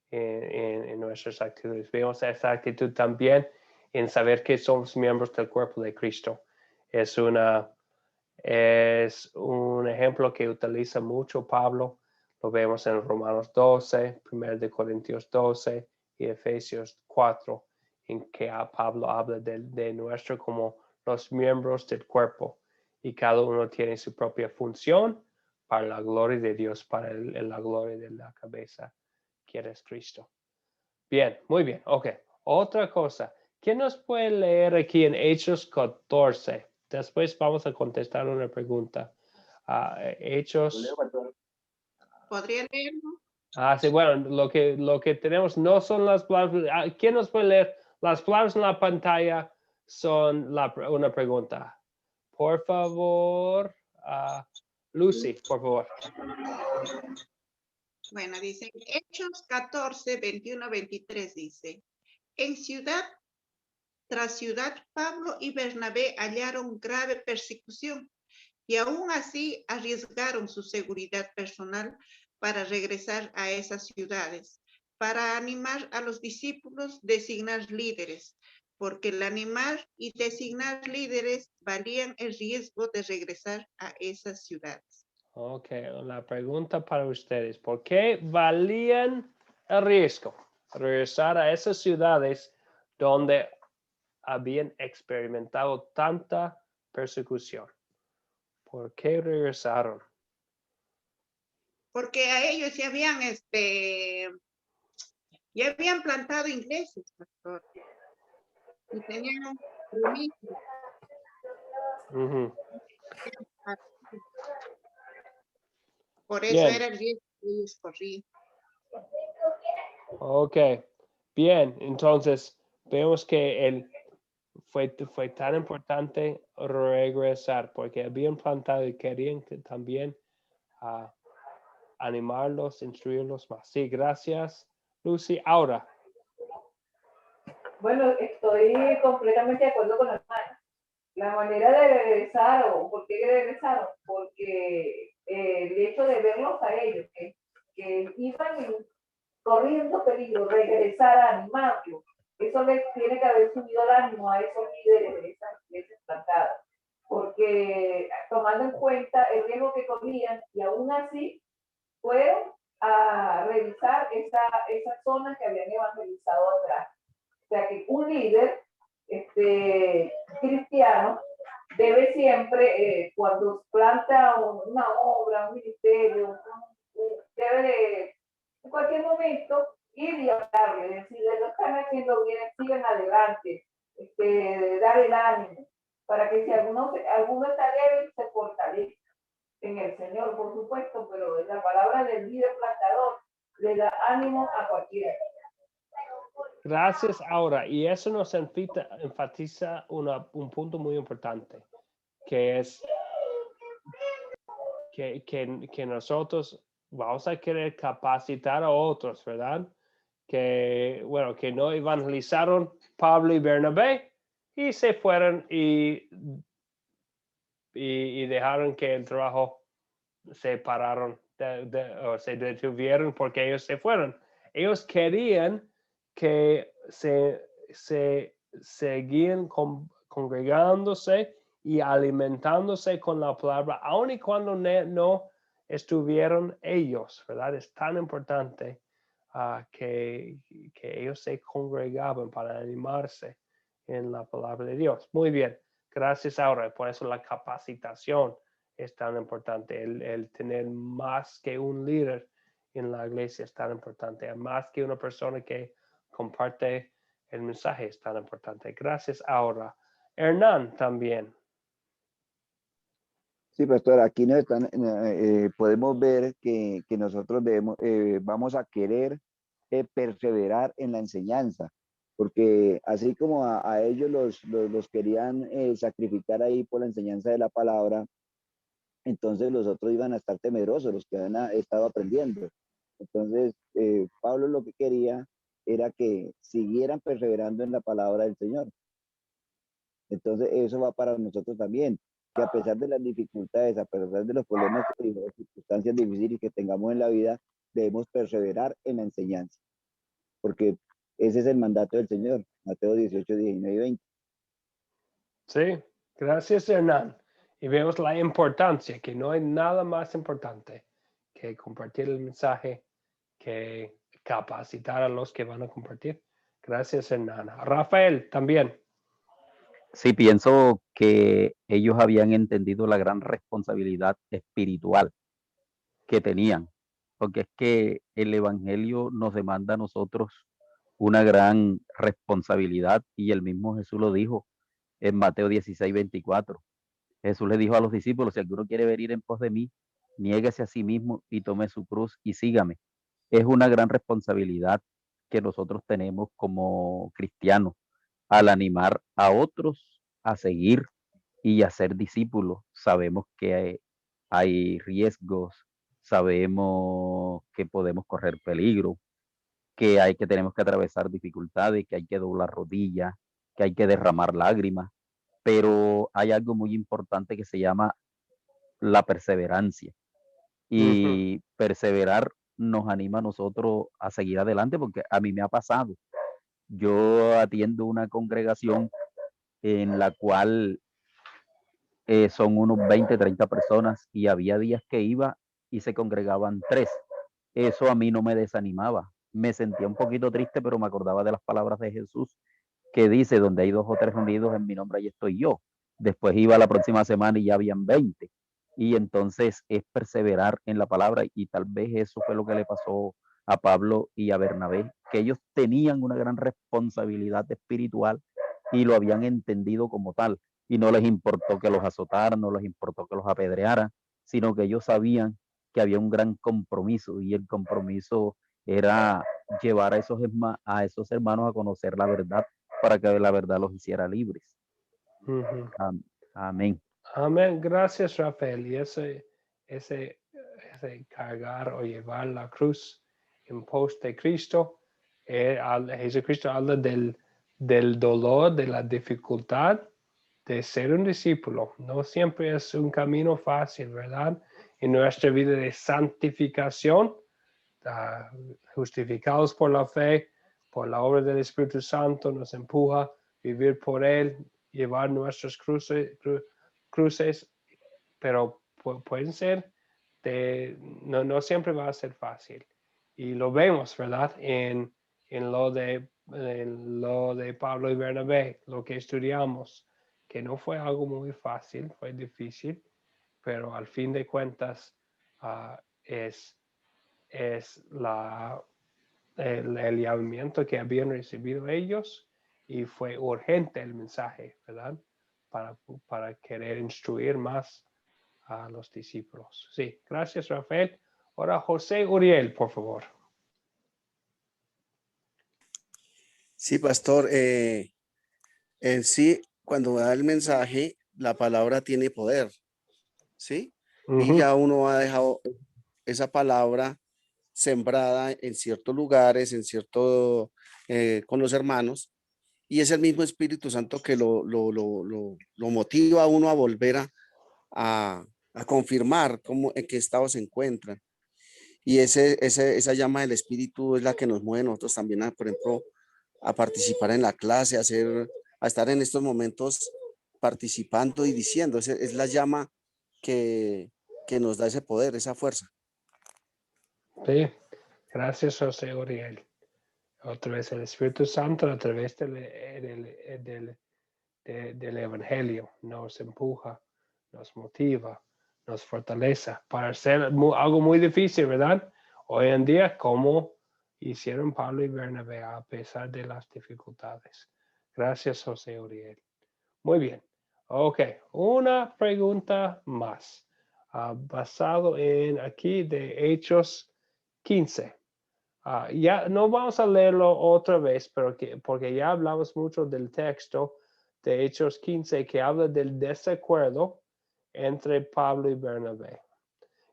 en nuestras actitudes. Vemos esa actitud también en saber que somos miembros del cuerpo de Cristo. Es un ejemplo que utiliza mucho Pablo. Lo vemos en Romanos 12, 1 Corintios 12 y Efesios 4, en que Pablo habla de nuestro como los miembros del cuerpo, y cada uno tiene su propia función para la gloria de Dios, para la gloria de la cabeza, que eres Cristo. Bien, muy bien. Ok. Otra cosa. ¿Quién nos puede leer aquí en Hechos 14? Después vamos a contestar una pregunta. Hechos. ¿Podría leerlo? Sí, bueno, lo que tenemos no son las palabras. ¿Quién nos puede leer? Las palabras en la pantalla son una pregunta. Por favor, Lucy, por favor. Bueno, dice Hechos 14, 21, 23, dice, en ciudad tras ciudad, Pablo y Bernabé hallaron grave persecución y aún así arriesgaron su seguridad personal para regresar a esas ciudades, para animar a los discípulos, designar líderes, porque el animar y designar líderes valían el riesgo de regresar a esas ciudades. Ok, la pregunta para ustedes, ¿por qué valían el riesgo regresar a esas ciudades donde habían experimentado tanta persecución? ¿Por qué regresaron? Porque a ellos ya habían plantado iglesias, pastor, y tenían permiso. Por eso Bien. era el riesgo que ellos corrían. Ok, bien, entonces vemos que fue tan importante regresar porque habían plantado y querían también animarlos, instruirlos más. Sí, gracias, Lucy. Ahora. Bueno, estoy completamente de acuerdo con la hermana. La manera de regresar, o por qué regresaron, porque el hecho de verlos a ellos, que iban corriendo peligro, regresar a animarlos, eso les tiene que haber subido el ánimo a esos líderes de esas iglesias plantadas, porque tomando en cuenta el riesgo que corrían, y aún así fueron a revisar esas zonas que habían evangelizado atrás. O sea que un líder cristiano debe siempre, cuando planta una obra, un ministerio, debe de, en cualquier momento, ir y hablarle, decirle, lo están haciendo bien, sigan adelante, dar el ánimo, para que si alguno está débil, se fortalezca en el Señor, por supuesto, pero la palabra del líder plantador le da ánimo a cualquiera. Gracias, Aura. Y eso nos enfatiza un punto muy importante, que es que nosotros vamos a querer capacitar a otros, ¿verdad? Que no evangelizaron Pablo y Bernabé y se fueron y dejaron que el trabajo se pararon o se detuvieron porque ellos se fueron. Ellos querían que se seguían congregándose y alimentándose con la palabra, aun y cuando no estuvieron ellos, ¿verdad? Es tan importante que ellos se congregaban para animarse en la palabra de Dios. Muy bien, gracias Aura. Por eso la capacitación es tan importante. El tener más que un líder en la iglesia es tan importante. Más que una persona que comparte el mensaje es tan importante. Gracias, Aura. Hernán también. Sí, pastor, aquí nos podemos ver que nosotros vamos a querer perseverar en la enseñanza, porque así como a ellos los querían sacrificar ahí por la enseñanza de la palabra, entonces los otros iban a estar temerosos, los que han estado aprendiendo. Entonces, Pablo lo que quería era que siguieran perseverando en la palabra del Señor. Entonces, eso va para nosotros también, que a pesar de las dificultades, a pesar de los problemas y las circunstancias difíciles que tengamos en la vida, debemos perseverar en la enseñanza, porque ese es el mandato del Señor, Mateo 18, 19 y 20. Sí, gracias, Hernán. Y vemos la importancia, que no hay nada más importante que compartir el mensaje, que capacitar a los que van a compartir. Gracias, Hernán. Rafael, también. Sí, pienso que ellos habían entendido la gran responsabilidad espiritual que tenían, porque es que el Evangelio nos demanda a nosotros una gran responsabilidad y el mismo Jesús lo dijo en Mateo 16, 24. Jesús le dijo a los discípulos, si alguno quiere venir en pos de mí, niéguese a sí mismo y tome su cruz y sígame. Es una gran responsabilidad que nosotros tenemos como cristianos al animar a otros a seguir y a ser discípulos. Sabemos que hay riesgos, sabemos que podemos correr peligro, que tenemos que atravesar dificultades, que hay que doblar rodillas, que hay que derramar lágrimas, pero hay algo muy importante que se llama la perseverancia. Y perseverar nos anima a nosotros a seguir adelante, porque a mí me ha pasado. Yo atiendo una congregación en la cual son unos 20, 30 personas y había días que iba y se congregaban 3. Eso a mí no me desanimaba. Me sentía un poquito triste, pero me acordaba de las palabras de Jesús que dice, donde hay 2 o 3 reunidos en mi nombre, ahí estoy yo. Después iba la próxima semana y ya habían 20. Y entonces es perseverar en la palabra y tal vez eso fue lo que le pasó a Pablo y a Bernabé, que ellos tenían una gran responsabilidad espiritual y lo habían entendido como tal. Y no les importó que los azotaran, no les importó que los apedrearan, sino que ellos sabían que había un gran compromiso y el compromiso era llevar a esos hermanos a conocer la verdad para que la verdad los hiciera libres. Amén. Amén. Gracias, Rafael. Y ese cargar o llevar la cruz en pos de Cristo, Jesucristo habla del dolor, de la dificultad de ser un discípulo. No siempre es un camino fácil, ¿verdad? En nuestra vida de santificación, justificados por la fe, por la obra del Espíritu Santo, nos empuja a vivir por Él, llevar nuestras cruces, pero pueden ser, no siempre va a ser fácil. Y lo vemos, ¿verdad? En lo de Pablo y Bernabé, lo que estudiamos, que no fue algo muy fácil, fue difícil, pero al fin de cuentas es la el llamamiento que habían recibido ellos y fue urgente el mensaje, ¿verdad? Para querer instruir más a los discípulos. Sí, gracias, Rafael. Ahora José Uriel, por favor. Sí, pastor, en sí, cuando da el mensaje, la palabra tiene poder, ¿sí? Y ya uno ha dejado esa palabra sembrada en ciertos lugares, con los hermanos, y es el mismo Espíritu Santo que lo motiva a uno a volver a confirmar en qué estado se encuentran. Y esa llama del Espíritu es la que nos mueve nosotros también, por ejemplo, a participar en la clase, a estar en estos momentos participando y diciendo. Es la llama que nos da ese poder, esa fuerza. Sí, gracias, José Uriel. Otra vez el Espíritu Santo a través del Evangelio nos empuja, nos motiva, nos fortalece para hacer algo muy difícil, ¿verdad? Hoy en día, como hicieron Pablo y Bernabé a pesar de las dificultades. Gracias, José Uriel. Muy bien. Ok, una pregunta más. Basado en aquí de Hechos 15. Ya no vamos a leerlo otra vez, pero porque ya hablamos mucho del texto de Hechos 15 que habla del desacuerdo entre Pablo y Bernabé.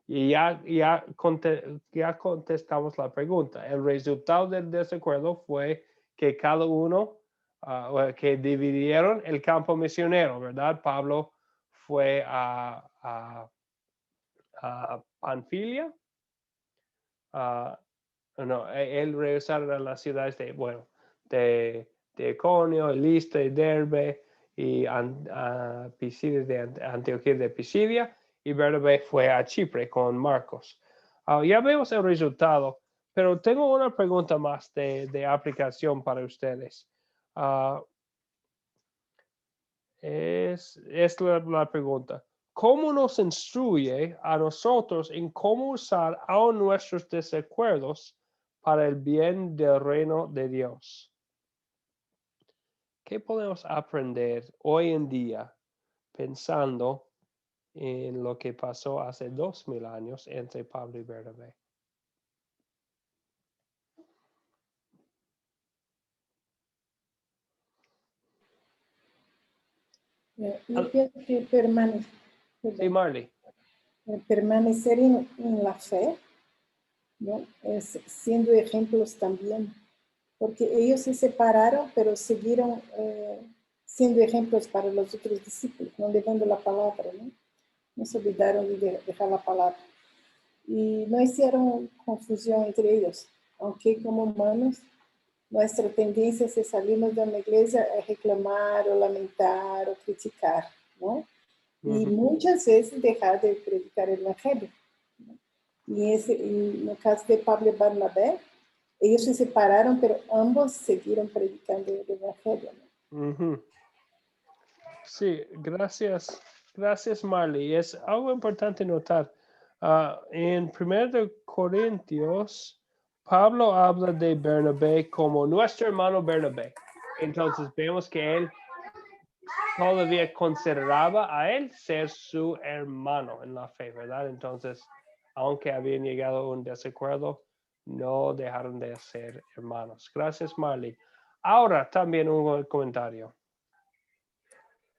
Y ya contestamos la pregunta. El resultado del desacuerdo fue que cada uno, que dividieron el campo misionero, ¿verdad? Pablo fue a Panfilia, no, él regresaron a las ciudades de Iconio, Listra y Derbe y Pisidia de Antioquía de Pisidia, y Bernabé fue a Chipre con Marcos. Ya vemos el resultado, pero tengo una pregunta más de aplicación para ustedes. Es la pregunta. ¿Cómo nos instruye a nosotros en cómo usar aún nuestros desacuerdos para el bien del reino de Dios? ¿Qué podemos aprender hoy en día pensando en lo que pasó hace 2000 años entre Pablo y Bernabé? Yo pienso que Sí, Marley. permanecer en la fe, ¿no? Es siendo ejemplos también, porque ellos se separaron, pero siguieron siendo ejemplos para los otros discípulos, no dejando la palabra, ¿no? No se olvidaron de dejar la palabra. Y no hicieron confusión entre ellos, aunque como humanos, nuestra tendencia es salirnos de una iglesia a reclamar o lamentar o criticar, ¿no? Y muchas veces dejar de predicar el evangelio, ¿no? Y en el caso de Pablo y Bernabé, ellos se separaron, pero ambos siguieron predicando el evangelio, ¿no? Sí, gracias. Gracias, Marley. Es algo importante notar. En 1 Corintios, Pablo habla de Bernabé como nuestro hermano Bernabé. Entonces vemos que él todavía consideraba a él ser su hermano en la fe, ¿verdad? Entonces, aunque habían llegado a un desacuerdo, no dejaron de ser hermanos. Gracias, Marley. Ahora también un comentario.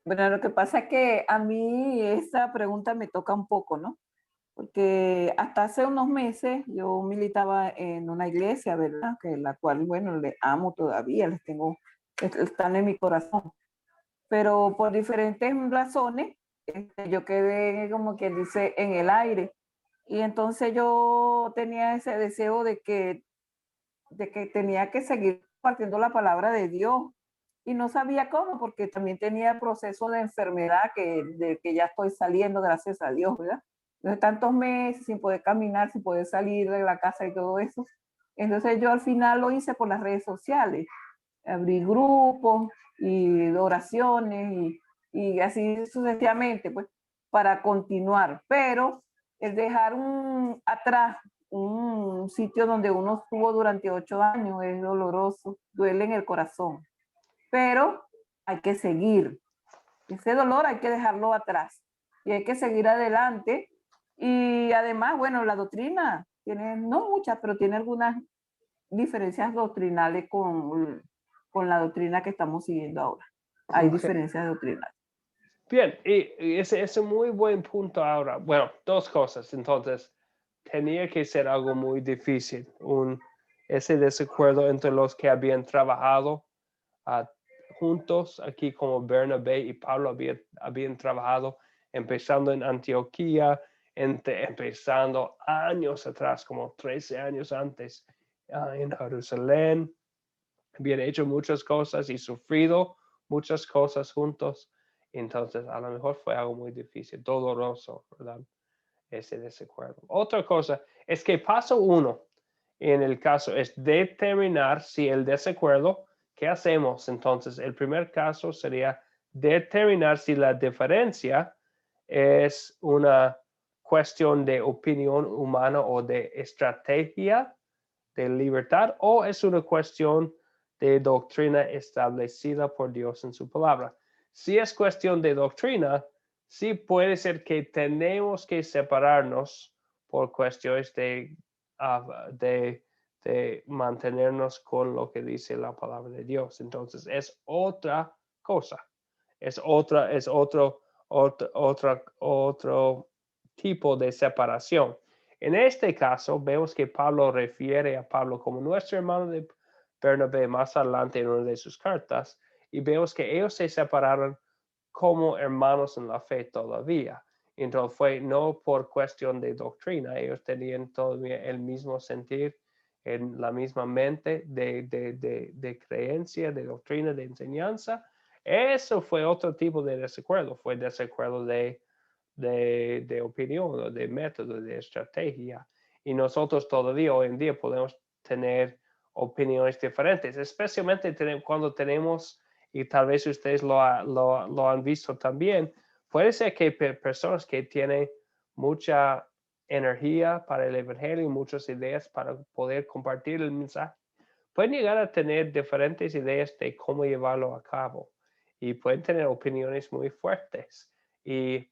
Bueno, lo que pasa es que a mí esta pregunta me toca un poco, ¿no? Porque hasta hace unos meses yo militaba en una iglesia, ¿verdad? Que la cual, bueno, le amo todavía, les tengo, están en mi corazón. Pero por diferentes razones, yo quedé como quien dice en el aire. Y entonces yo tenía ese deseo de que tenía que seguir compartiendo la palabra de Dios. Y no sabía cómo, porque también tenía el proceso de enfermedad de que ya estoy saliendo, gracias a Dios, ¿verdad? Entonces, tantos meses sin poder caminar, sin poder salir de la casa y todo eso. Entonces, yo al final lo hice por las redes sociales. Abrí grupos y oraciones y así sucesivamente, pues, para continuar. Pero el dejar atrás un sitio donde uno estuvo durante 8 años, es doloroso, duele en el corazón, pero hay que seguir. Ese dolor hay que dejarlo atrás y hay que seguir adelante. Y además, bueno, la doctrina tiene, no muchas, pero tiene algunas diferencias doctrinales con la doctrina que estamos siguiendo ahora. Hay Ok. diferencias doctrinales. Bien, y ese es un muy buen punto ahora. Bueno, dos cosas. Entonces, tenía que ser algo muy difícil, ese desacuerdo entre los que habían trabajado juntos, aquí como Bernabé y Pablo habían trabajado empezando en Antioquía, empezando años atrás, como 13 años antes, en Jerusalén. Habían hecho muchas cosas y sufrido muchas cosas juntos. Entonces, a lo mejor fue algo muy difícil, doloroso, ¿verdad? Ese desacuerdo. Otra cosa es que paso 1 en el caso es determinar si el desacuerdo, ¿qué hacemos? Entonces, el primer caso sería determinar si la diferencia es una cuestión de opinión humana o de estrategia de libertad o es una cuestión de doctrina establecida por Dios en su palabra. Si es cuestión de doctrina, sí puede ser que tenemos que separarnos por cuestiones de mantenernos con lo que dice la palabra de Dios. Entonces es otra cosa, es otro tipo de separación. En este caso, vemos que Pablo refiere a Pablo como nuestro hermano de Bernabé más adelante en una de sus cartas, y vemos que ellos se separaron como hermanos en la fe todavía. Entonces fue no por cuestión de doctrina, ellos tenían todavía el mismo sentir, en la misma mente de creencia, de doctrina, de enseñanza. Eso fue otro tipo de desacuerdo, fue desacuerdo de opinión, de método, de estrategia. Y nosotros todavía hoy en día podemos tener opiniones diferentes, especialmente cuando tenemos, y tal vez ustedes lo han visto también, puede ser que personas que tienen mucha energía para el evangelio y muchas ideas para poder compartir el mensaje, pueden llegar a tener diferentes ideas de cómo llevarlo a cabo y pueden tener opiniones muy fuertes. Y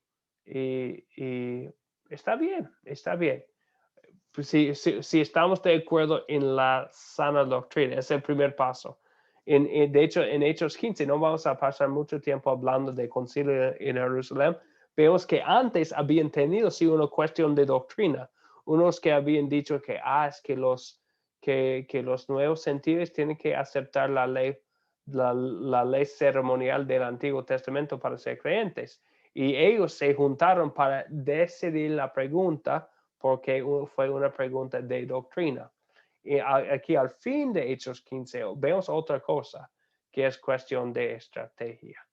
está bien, está bien. Pues si estamos de acuerdo en la sana doctrina, es el primer paso. De hecho, en Hechos 15, no vamos a pasar mucho tiempo hablando de concilio en Jerusalén, vemos que antes habían tenido sí una cuestión de doctrina, unos que habían dicho que, es que los nuevos gentiles tienen que aceptar la ley ceremonial del Antiguo Testamento para ser creyentes. Y ellos se juntaron para decidir la pregunta porque fue una pregunta de doctrina. Y aquí al fin de Hechos 15 vemos otra cosa, que es cuestión de estrategia.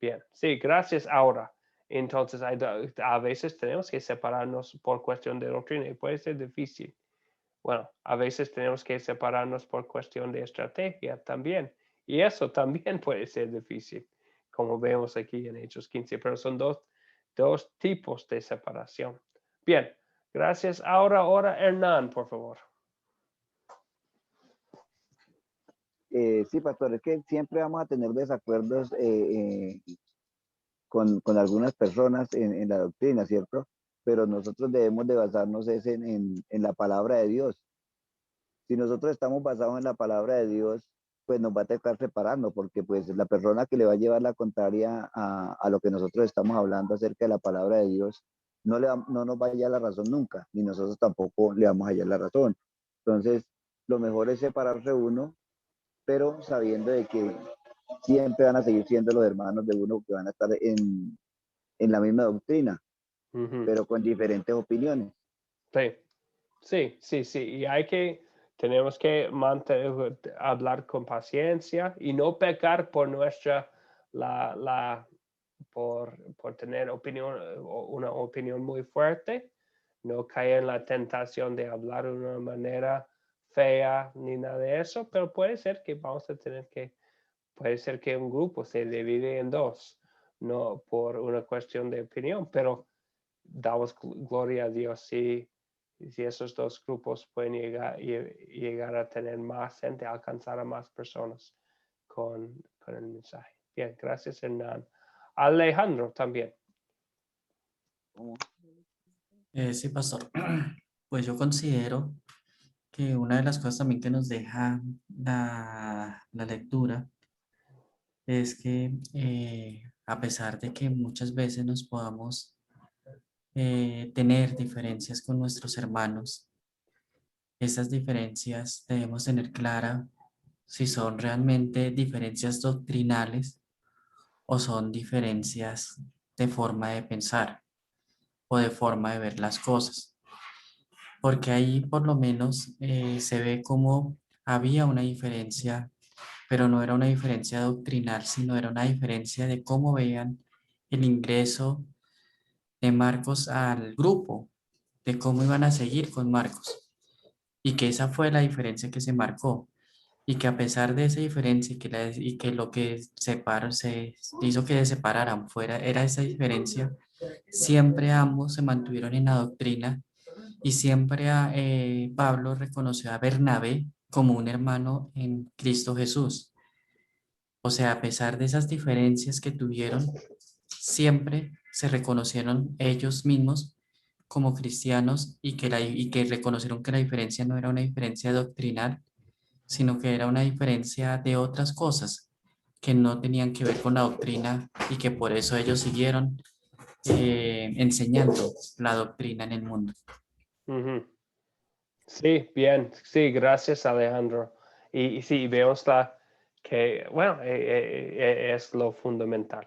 Bien, sí, gracias ahora. Entonces, a veces tenemos que separarnos por cuestión de doctrina y puede ser difícil. Bueno, a veces tenemos que separarnos por cuestión de estrategia también. Y eso también puede ser difícil, como vemos aquí en Hechos 15, pero son dos tipos de separación. Bien, gracias. Ahora Hernán, por favor. Sí, pastor, es que siempre vamos a tener desacuerdos con algunas personas en la doctrina, ¿cierto? Pero nosotros debemos de basarnos en la palabra de Dios. Si nosotros estamos basados en la palabra de Dios, pues nos va a tocar separarnos, porque pues la persona que le va a llevar la contraria a lo que nosotros estamos hablando acerca de la palabra de Dios, no nos va a hallar la razón nunca, ni nosotros tampoco le vamos a hallar la razón. Entonces, lo mejor es separarse uno, pero sabiendo de que siempre van a seguir siendo los hermanos de uno que van a estar en la misma doctrina, pero con diferentes opiniones. Sí. Y tenemos que hablar con paciencia y no pecar por por tener una opinión muy fuerte, no caer en la tentación de hablar de una manera fea ni nada de eso, pero puede ser que puede ser que un grupo se divide en dos, no por una cuestión de opinión, pero damos gloria a Dios Y si esos dos grupos pueden llegar a tener más gente, alcanzar a más personas con el mensaje. Bien, gracias Hernán. Alejandro también. Sí, pastor. Pues yo considero que una de las cosas también que nos deja la lectura es que a pesar de que muchas veces nos podamos tener diferencias con nuestros hermanos, esas diferencias debemos tener clara si son realmente diferencias doctrinales o son diferencias de forma de pensar o de forma de ver las cosas. Porque ahí por lo menos se ve como había una diferencia, pero no era una diferencia doctrinal, sino era una diferencia de cómo veían el ingreso de Marcos al grupo, de cómo iban a seguir con Marcos. Y que esa fue la diferencia que se marcó. Y que a pesar de esa diferencia y que lo que se hizo que se separaran fuera era esa diferencia, siempre ambos se mantuvieron en la doctrina y siempre Pablo reconoció a Bernabé como un hermano en Cristo Jesús. O sea, a pesar de esas diferencias que tuvieron, siempre se reconocieron ellos mismos como cristianos y que reconocieron que la diferencia no era una diferencia doctrinal, sino que era una diferencia de otras cosas que no tenían que ver con la doctrina y que por eso ellos siguieron enseñando la doctrina en el mundo. Ujú. Sí, bien, sí, gracias Alejandro. Y sí, vemos que, bueno, es lo fundamental,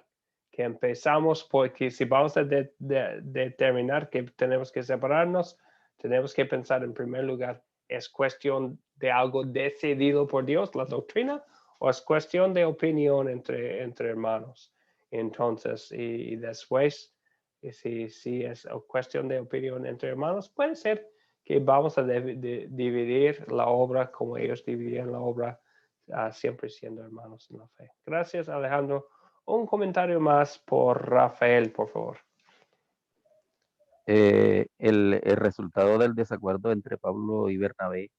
que empezamos porque si vamos a determinar que tenemos que separarnos, tenemos que pensar en primer lugar, ¿es cuestión de algo decidido por Dios, la doctrina, o es cuestión de opinión entre hermanos? Entonces, y después, si es cuestión de opinión entre hermanos, puede ser que vamos a dividir la obra como ellos dividían la obra, siempre siendo hermanos en la fe. Gracias, Alejandro. Un comentario más por Rafael, por favor. El resultado del desacuerdo entre Pablo y Bernabé,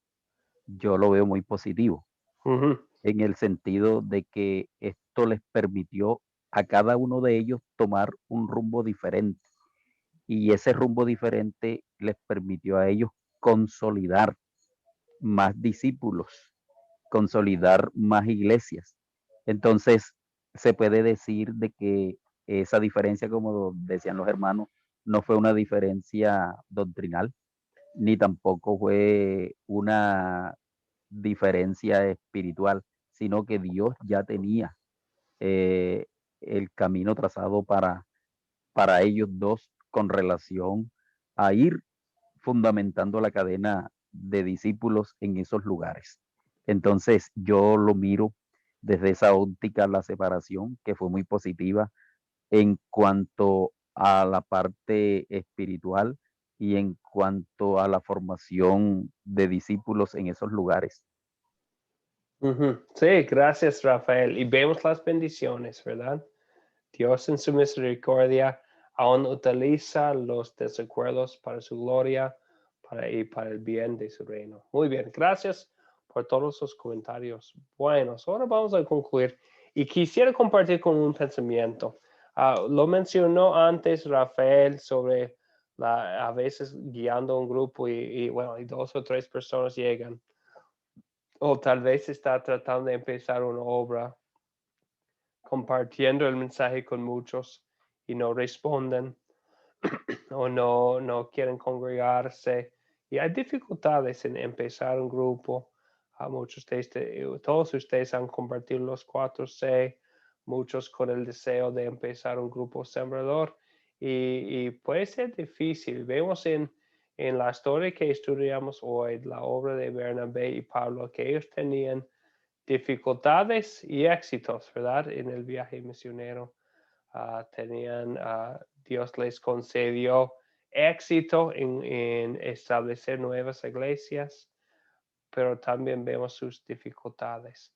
yo lo veo muy positivo, en el sentido de que esto les permitió a cada uno de ellos tomar un rumbo diferente. Y ese rumbo diferente les permitió a ellos consolidar más discípulos, consolidar más iglesias. Entonces, se puede decir de que esa diferencia, como decían los hermanos, no fue una diferencia doctrinal, ni tampoco fue una diferencia espiritual, sino que Dios ya tenía eh, el camino trazado para ellos dos con relación a ir fundamentando la cadena de discípulos en esos lugares. Entonces yo lo miro desde esa óptica, la separación, que fue muy positiva en cuanto a la parte espiritual y en cuanto a la formación de discípulos en esos lugares. Sí, gracias, Rafael. Y vemos las bendiciones, ¿verdad? Dios en su misericordia aún utiliza los desacuerdos para su gloria y para el bien de su reino. Muy bien, gracias por todos sus comentarios buenos. Ahora vamos a concluir y quisiera compartir con un pensamiento. Lo mencionó antes Rafael sobre a veces guiando un grupo y bueno, y 2 o 3 personas llegan. O tal vez está tratando de empezar una obra, compartiendo el mensaje con muchos y no responden o no quieren congregarse. Y hay dificultades en empezar un grupo. Muchos de todos ustedes han compartido los 4C, muchos con el deseo de empezar un grupo sembrador. Y puede ser difícil. Vemos en la historia que estudiamos hoy, la obra de Bernabé y Pablo, que ellos tenían dificultades y éxitos, ¿verdad? En el viaje misionero. Dios les concedió éxito en establecer nuevas iglesias, pero también vemos sus dificultades.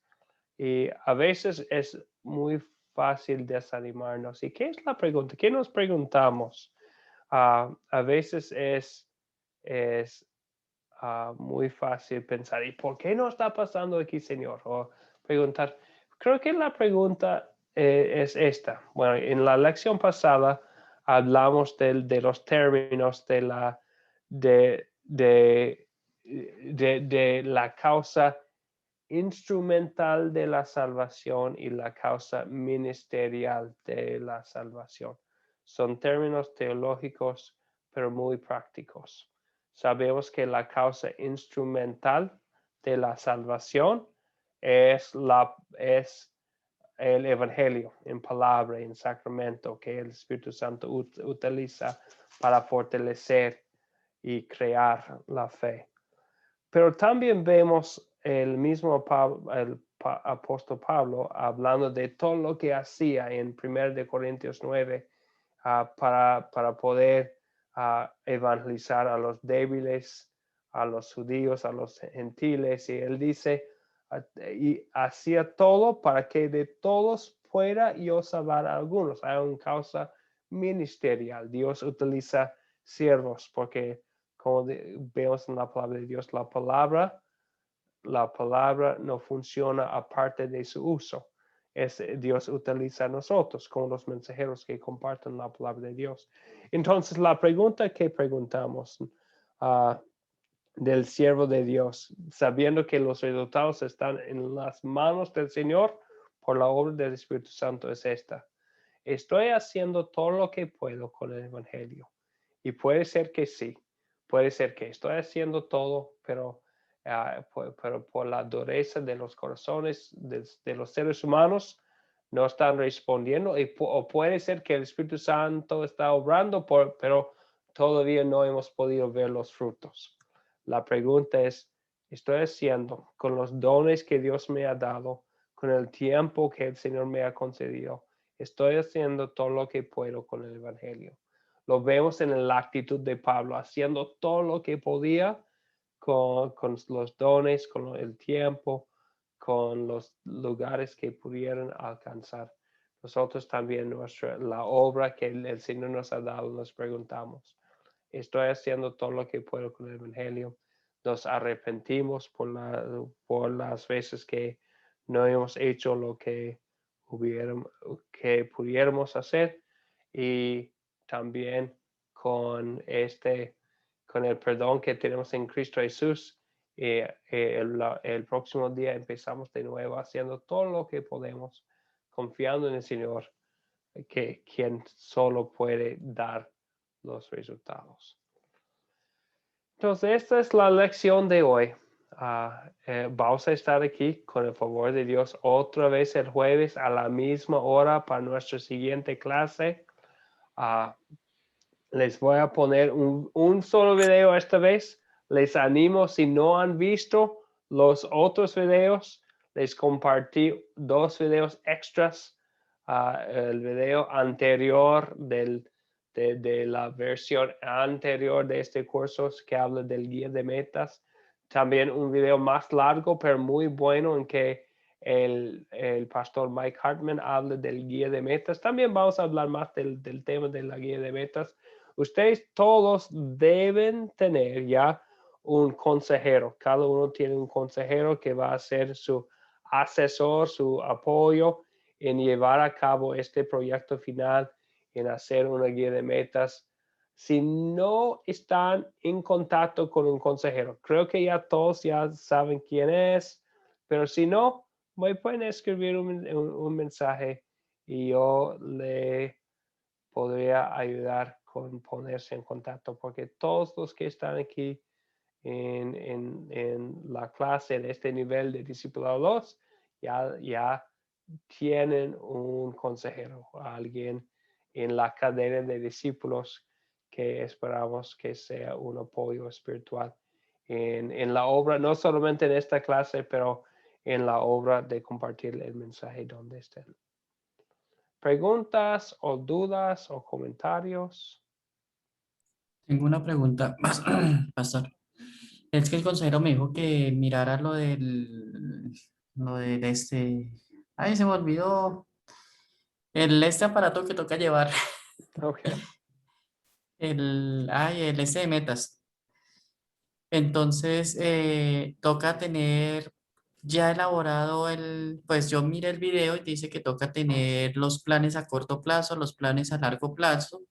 Y a veces es muy fácil desanimarnos. ¿Y qué es la pregunta? ¿Qué nos preguntamos? A veces es, es muy fácil pensar, ¿y por qué no está pasando aquí, Señor? O preguntar. Creo que la pregunta es esta. Bueno, en la lección pasada hablamos de los términos de la causa instrumental de la salvación y la causa ministerial de la salvación. Son términos teológicos, pero muy prácticos. Sabemos que la causa instrumental de la salvación es el Evangelio en palabra, en sacramento, que el Espíritu Santo utiliza para fortalecer y crear la fe. Pero también vemos el mismo apóstol Pablo hablando de todo lo que hacía en 1 Corintios 9 para poder evangelizar a los débiles, a los judíos, a los gentiles. Y él dice, y hacía todo para que de todos fuera yo salvar a algunos. Hay una causa ministerial. Dios utiliza siervos porque, como vemos en la palabra de Dios, la palabra no funciona aparte de su uso. Dios utiliza a nosotros como los mensajeros que comparten la palabra de Dios. Entonces, la pregunta que preguntamos del siervo de Dios, sabiendo que los resultados están en las manos del Señor por la obra del Espíritu Santo, es esta. Estoy haciendo todo lo que puedo con el Evangelio. Y puede ser que sí. Puede ser que estoy haciendo todo, pero por la dureza de los corazones de los seres humanos no están respondiendo. O puede ser que el Espíritu Santo está obrando, pero todavía no hemos podido ver los frutos. La pregunta es, ¿estoy haciendo con los dones que Dios me ha dado, con el tiempo que el Señor me ha concedido? Estoy haciendo todo lo que puedo con el Evangelio. Lo vemos en la actitud de Pablo, haciendo todo lo que podía con los dones, con el tiempo, con los lugares que pudieran alcanzar. Nosotros también, la obra que el Señor nos ha dado, nos preguntamos, ¿estoy haciendo todo lo que puedo con el Evangelio? Nos arrepentimos por las veces que no hemos hecho lo que pudiéramos hacer, y también con el perdón que tenemos en Cristo Jesús. El próximo día empezamos de nuevo haciendo todo lo que podemos, confiando en el Señor, quien solo puede dar los resultados. Entonces, esta es la lección de hoy. Vamos a estar aquí con el favor de Dios otra vez el jueves a la misma hora para nuestra siguiente clase. Les voy a poner un solo video esta vez. Les animo, si no han visto los otros videos, les compartí 2 videos extras. El video anterior de la versión anterior de este curso que habla del guía de metas. También un video más largo, pero muy bueno, en que el pastor Mike Hartman habla del guía de metas. También vamos a hablar más del tema de la guía de metas. Ustedes todos deben tener ya un consejero. Cada uno tiene un consejero que va a ser su asesor, su apoyo en llevar a cabo este proyecto final, en hacer una guía de metas. Si no están en contacto con un consejero, creo que ya todos ya saben quién es, pero si no, me pueden escribir un mensaje y yo le podría ayudar con ponerse en contacto, porque todos los que están aquí en la clase, en este nivel de discipulado 2, ya tienen un consejero, alguien en la cadena de discípulos que esperamos que sea un apoyo espiritual en la obra, no solamente en esta clase, pero en la obra de compartir el mensaje donde estén. ¿Preguntas o dudas o comentarios? Tengo una pregunta, pastor. Es que el consejero me dijo que mirara lo del ay, se me olvidó, este aparato que toca llevar, Ok. el de metas. Entonces, toca tener ya elaborado pues yo miré el video y dice que toca tener los planes a corto plazo, los planes a largo plazo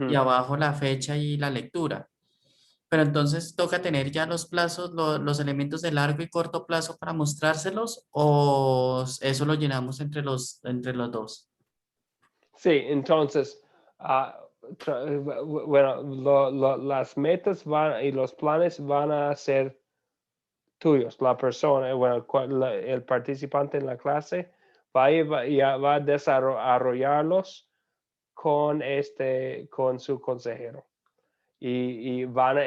y abajo la fecha y la lectura. Pero entonces toca tener ya los plazos, los elementos de largo y corto plazo para mostrárselos, o eso lo llenamos entre los dos. Sí, entonces, bueno, las metas y los planes van a ser tuyos. La persona, bueno, el participante en la clase va a desarrollarlos con su consejero. Y van a,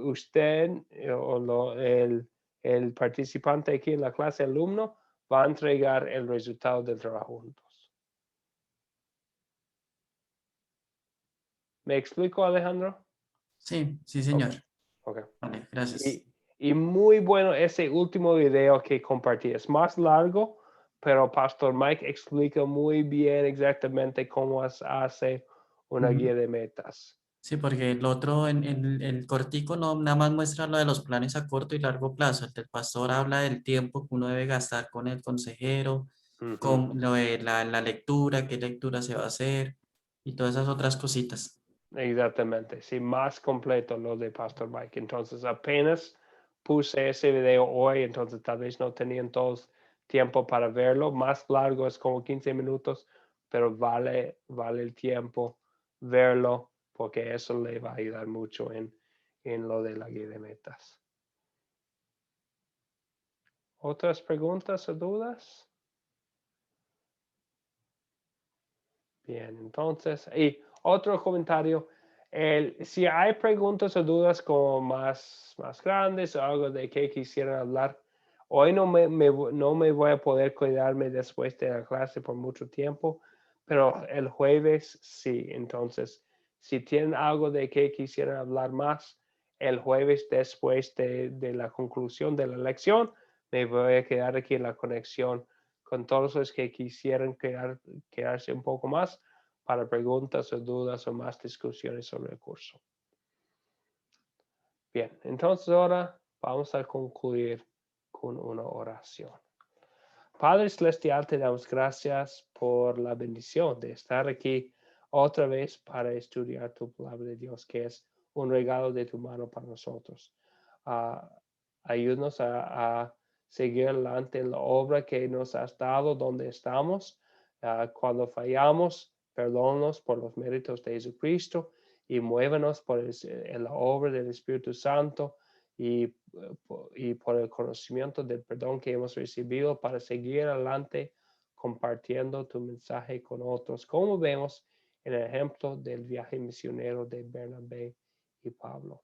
usted o el participante aquí en la clase, alumno, va a entregar el resultado del trabajo juntos. ¿Me explico, Alejandro? Sí, sí, señor. Okay. Vale, gracias. Y muy bueno ese último video que compartí. Es más largo, pero Pastor Mike explica muy bien exactamente cómo hace una guía de metas. Sí, porque el otro, en el cortico, no, nada más muestra lo de los planes a corto y largo plazo. El del pastor habla del tiempo que uno debe gastar con el consejero, con lo de la lectura, qué lectura se va a hacer y todas esas otras cositas. Exactamente, sí, más completo lo de Pastor Mike. Entonces apenas puse ese video hoy, entonces tal vez no tenían todos tiempo para verlo. Más largo, es como 15 minutos, pero vale el tiempo verlo porque eso le va a ayudar mucho en lo de la guía de metas. ¿Otras preguntas o dudas? Bien, entonces, y otro comentario, si hay preguntas o dudas como más grandes o algo de que quisieran hablar, hoy no me voy a poder cuidarme después de la clase por mucho tiempo, pero el jueves sí. Entonces, si tienen algo de que quisieran hablar más, el jueves después de la conclusión de la lección, me voy a quedar aquí en la conexión con todos los que quisieran quedarse un poco más para preguntas o dudas o más discusiones sobre el curso. Bien, entonces ahora vamos a concluir con una oración. Padre Celestial, te damos gracias por la bendición de estar aquí otra vez para estudiar tu palabra de Dios, que es un regalo de tu mano para nosotros. Ayúdanos a seguir adelante en la obra que nos has dado donde estamos. Cuando fallamos, perdónanos por los méritos de Jesucristo y muévenos en la obra del Espíritu Santo y por el conocimiento del perdón que hemos recibido para seguir adelante compartiendo tu mensaje con otros, como vemos en el ejemplo del viaje misionero de Bernabé y Pablo.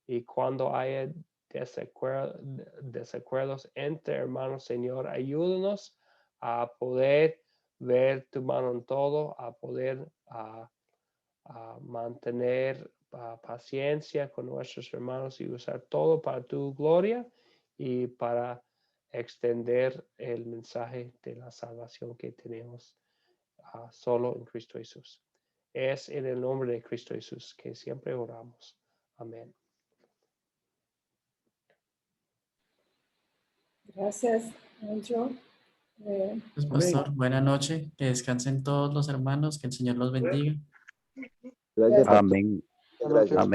Y cuando haya desacuerdos entre hermanos, Señor, ayúdanos a poder ver tu mano en todo, a poder a mantener paciencia con nuestros hermanos y usar todo para tu gloria y para extender el mensaje de la salvación que tenemos solo en Cristo Jesús. Es en el nombre de Cristo Jesús que siempre oramos. Amén. Gracias, Anjo. Pues, pastor, buena noche, que descansen todos los hermanos, que el Señor los bendiga. Gracias, pastor. Amén. Gracias. Amén.